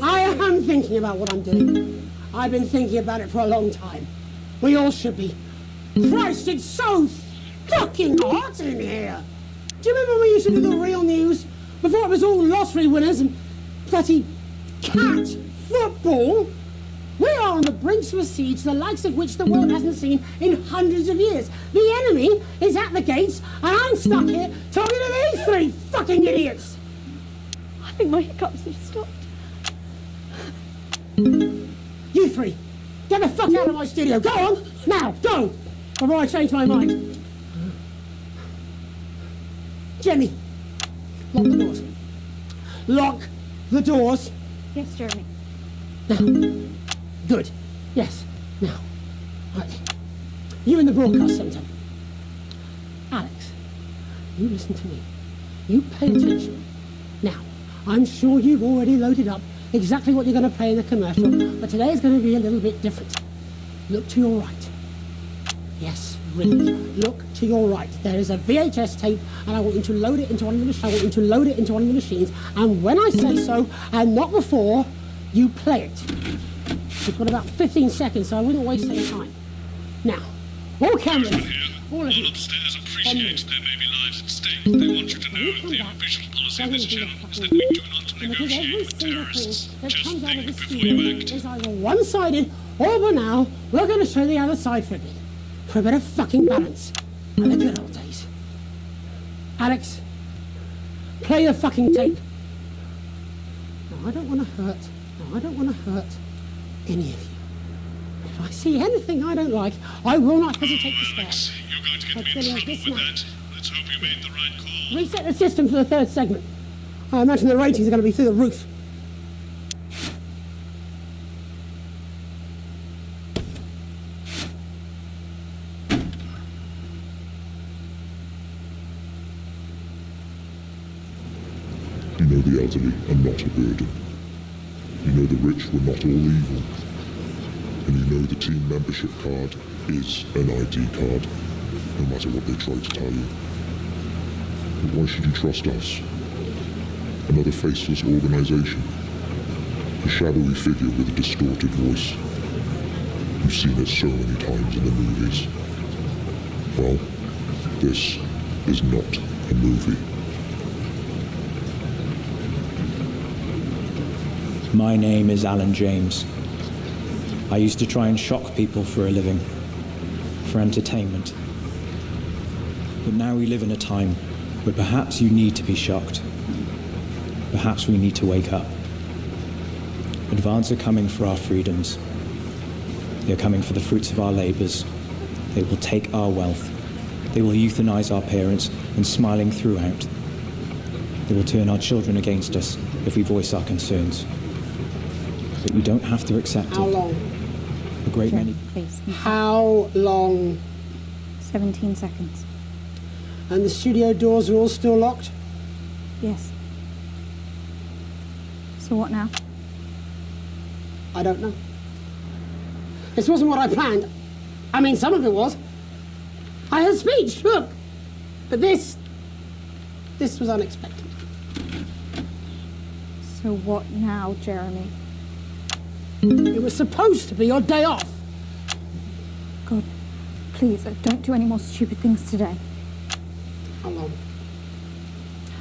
I am thinking about what I'm doing. I've been thinking about it for a long time. We all should be. Christ, it's so fucking hot in here. Do you remember when we used to do the real news? Before it was all lottery winners and bloody cat football? We are on the brink of a siege the likes of which the world hasn't seen in hundreds of years. The enemy is at the gates, and I'm stuck here talking to these three fucking idiots. I think my hiccups have stopped. You three, get the fuck out of my studio. Go on, now, go, before I change my mind. Jenny, lock the doors. Lock the doors. Yes, Jeremy. Now. Good. Yes. Now. Right. You in the broadcast centre. Alex, you listen to me. You pay attention. Now, I'm sure you've already loaded up exactly what you're going to play in the commercial, but today is going to be a little bit different. Look to your right. Yes, really. Look to your right. There is a VHS tape, and I want you to load it into one of the machines. I want you to load it into one of the machines, and when I say so, and not before, you play it. You've got about 15 seconds, so I wouldn't waste any time. Now, all cameras, all of you. All upstairs appreciate there may be lives at stake. They want you to know the official policy of this channel is that we do not negotiate with terrorists. Just think before you act. Is either one-sided, or for now, we're going to show the other side for a bit. For a bit of fucking balance. Like the good old days. Alex, play the fucking tape. No, I don't want to hurt. No, I don't want to hurt any of you. If I see anything I don't like, I will not hesitate to start. You're going to get me in trouble with that. Let's hope you made the right call. Reset the system for the third segment. I imagine the ratings are going to be through the roof. You know the elderly are not a burden. You know the rich were not all evil. And you know the team membership card is an ID card, no matter what they try to tell you. But why should you trust us? Another faceless organization. A shadowy figure with a distorted voice. You've seen it so many times in the movies. Well, this is not a movie. My name is Alan James. I used to try and shock people for a living, for entertainment. But now we live in a time where perhaps you need to be shocked. Perhaps we need to wake up. Advance are coming for our freedoms. They are coming for the fruits of our labours. They will take our wealth. They will euthanize our parents, and smiling throughout. They will turn our children against us if we voice our concerns. But you don't have to accept How it. long? A great many. Please. How long? 17 seconds. And the studio doors are all still locked? Yes. So what now? I don't know. This wasn't what I planned. I mean, some of it was. I had a speech, look. But this was unexpected. So what now, Jeremy? It was supposed to be your day off. God, please, don't do any more stupid things today. How long?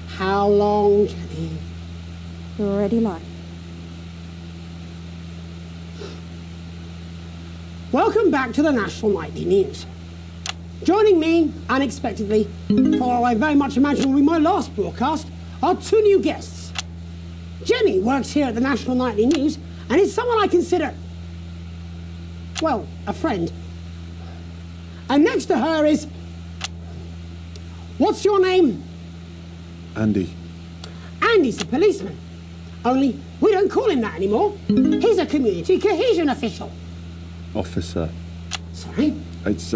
How long, Jenny? You're already live. Welcome back to the National Nightly News. Joining me, unexpectedly, for what I very much imagine will be my last broadcast, are two new guests. Jenny works here at the National Nightly News and is someone I consider, well, a friend. And next to her is... What's your name? Andy. Andy's a policeman. Only we don't call him that anymore. He's a community cohesion official. Officer. Sorry? It's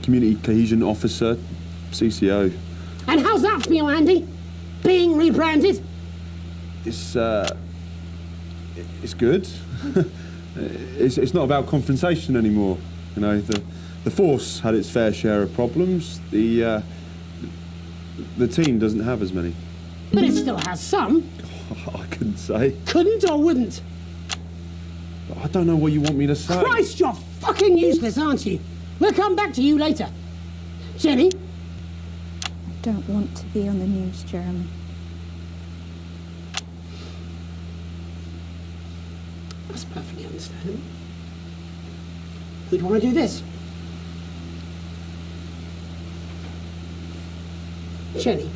community cohesion officer, CCO. And how's that for you, Andy? Being rebranded? It's good. it's not about confrontation anymore. You know, the force had its fair share of problems. The team doesn't have as many. But it still has some. I couldn't say. Couldn't or wouldn't? I don't know what you want me to say. Christ, you're fucking useless, aren't you? We'll come back to you later. Jenny? I don't want to be on the news, Jeremy. That's perfectly understandable. Who'd want to do this? Jenny,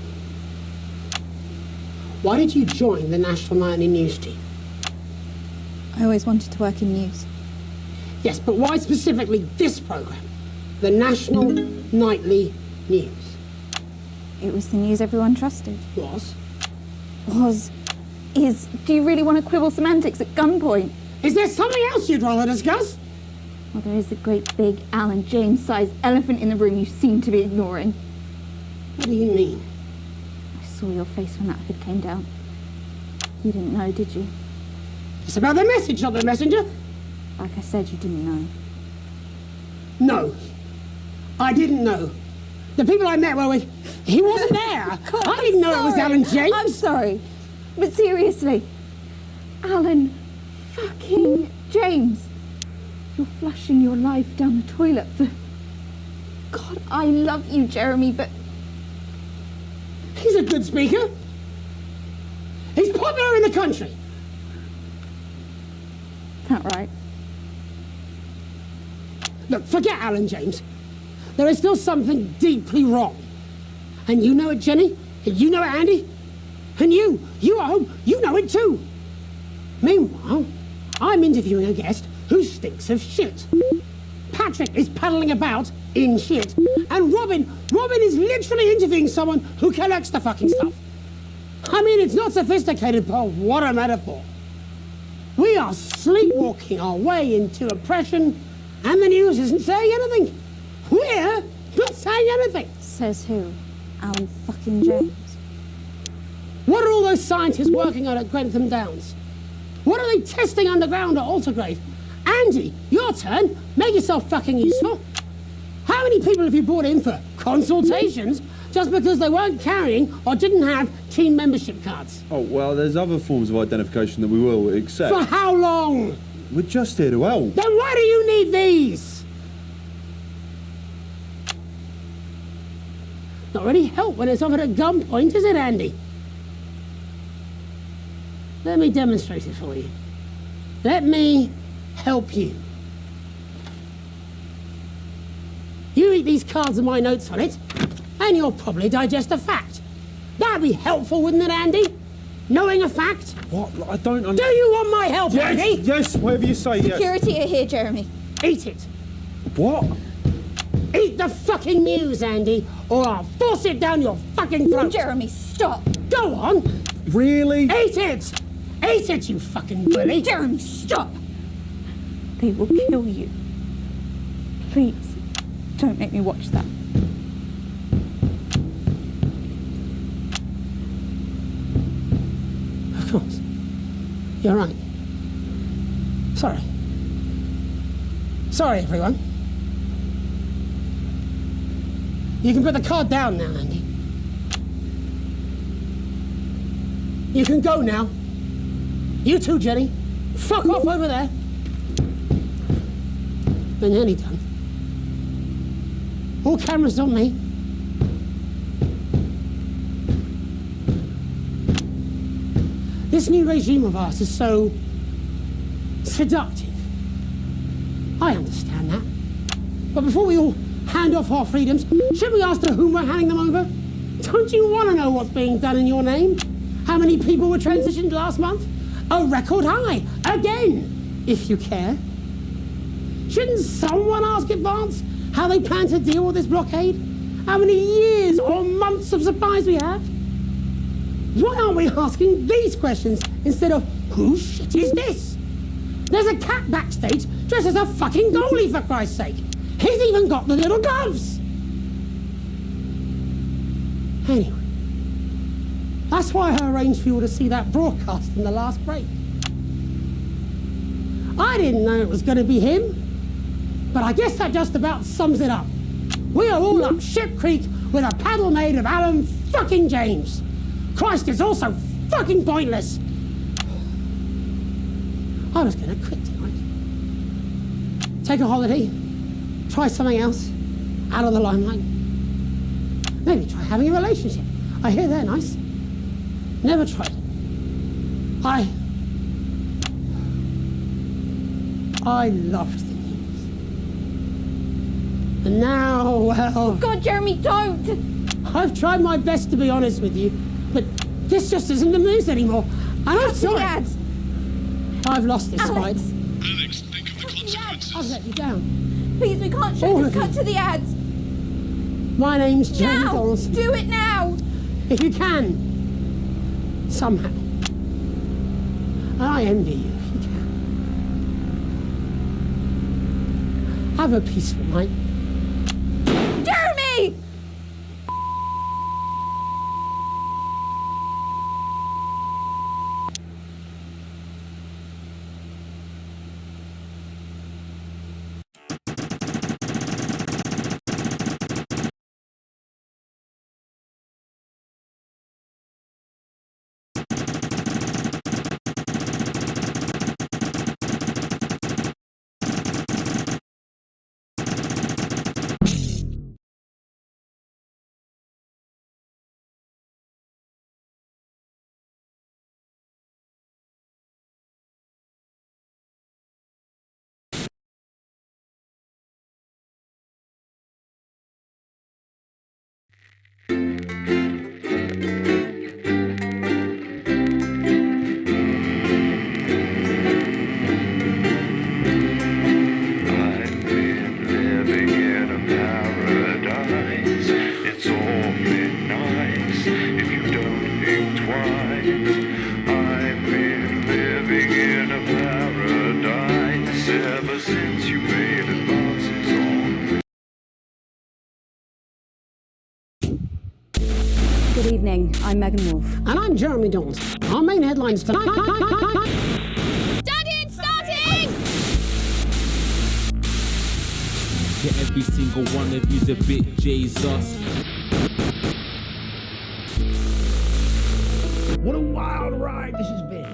why did you join the National Nightly News team? I always wanted to work in news. Yes, but why specifically this programme? The National Nightly News. It was the news everyone trusted. Was? Is. Do you really want to quibble semantics at gunpoint? Is there something else you'd rather discuss? Well, there is the great big Alan James-sized elephant in the room you seem to be ignoring. What do you mean? I saw your face when that hood came down. You didn't know, did you? It's about the message, not the messenger. Like I said, you didn't know. No. I didn't know. The people I met were with... He wasn't there. God, I didn't know it was Alan James. I'm sorry. But seriously, Alan fucking James. You're flushing your life down the toilet for... God, I love you, Jeremy, but... He's a good speaker. He's popular in the country. That right? Look, forget Alan James. There is still something deeply wrong. And you know it, Jenny. And you know it, Andy. And you at home, you know it too. Meanwhile, I'm interviewing a guest who stinks of shit. Patrick is paddling about in shit. And Robin is literally interviewing someone who collects the fucking stuff. I mean, it's not sophisticated, but what a metaphor. We are sleepwalking our way into oppression, and the news isn't saying anything. We're not saying anything. Says who? Alan fucking James. What are all those scientists working on at Grantham Downs? What are they testing underground at Altergrave? Andy, your turn. Make yourself fucking useful. How many people have you brought in for consultations just because they weren't carrying or didn't have team membership cards? Oh, well, there's other forms of identification that we will accept. For how long? We're just here to help. Then why do you need these? Not really help when it's offered at gunpoint, is it, Andy? Let me demonstrate it for you. Let me help you. You eat these cards with my notes on it, and you'll probably digest a fact. That'd be helpful, wouldn't it, Andy? Knowing a fact? What? I don't Do you want my help, Yes, Andy? yes, whatever you say, yes. Security are here, Jeremy. Eat it. What? Eat the fucking news, Andy, or I'll force it down your fucking throat. Jeremy, stop. Go on. Really? Eat it. Eat it, you fucking bully. Jeremy, stop. They will kill you. Please, don't make me watch that. Of course. You're right. Sorry. Sorry, everyone. You can put the card down now, Andy. You can go now. You too, Jenny. Fuck off over there. Been nearly done. All cameras on me. This new regime of ours is so seductive. I understand that. But before we all hand off our freedoms, should we ask to whom we're handing them over? Don't you want to know what's being done in your name? How many people were transitioned last month? A record high. Again, if you care. Shouldn't someone ask Advance how they plan to deal with this blockade? How many years or months of supplies we have? Why aren't we asking these questions instead of, whose shit is this? There's a cat backstage dressed as a fucking goalie, for Christ's sake. He's even got the little gloves. Anyway, that's why I arranged for you to see that broadcast in the last break. I didn't know it was going to be him, but I guess that just about sums it up. We are all up Ship Creek with a paddle made of Alan fucking James. Christ, it's all so fucking pointless. I was going to quit tonight. Take a holiday. Try something else. Out of the limelight. Maybe try having a relationship. I hear they're nice. Never tried it. I loved the news. And now, well... God, Jeremy, don't! I've tried my best to be honest with you, but this just isn't the news anymore. And I'm sorry. Ads. I've lost this Alex. fight. Alex, think of the consequences. I've let you down. Please, we can't show this. Cut to the ads. My name's Jenny Now! Donaldson. Do it now! If you can. Somehow. And I envy you if you can. Have a peaceful night. Jeremy! Good evening, I'm Megan Wolf. And I'm Jeremy Donaldson. Our main headlines tonight... Daddy, it's starting! To every single one of you's a bit Jesus. What a wild ride this has been.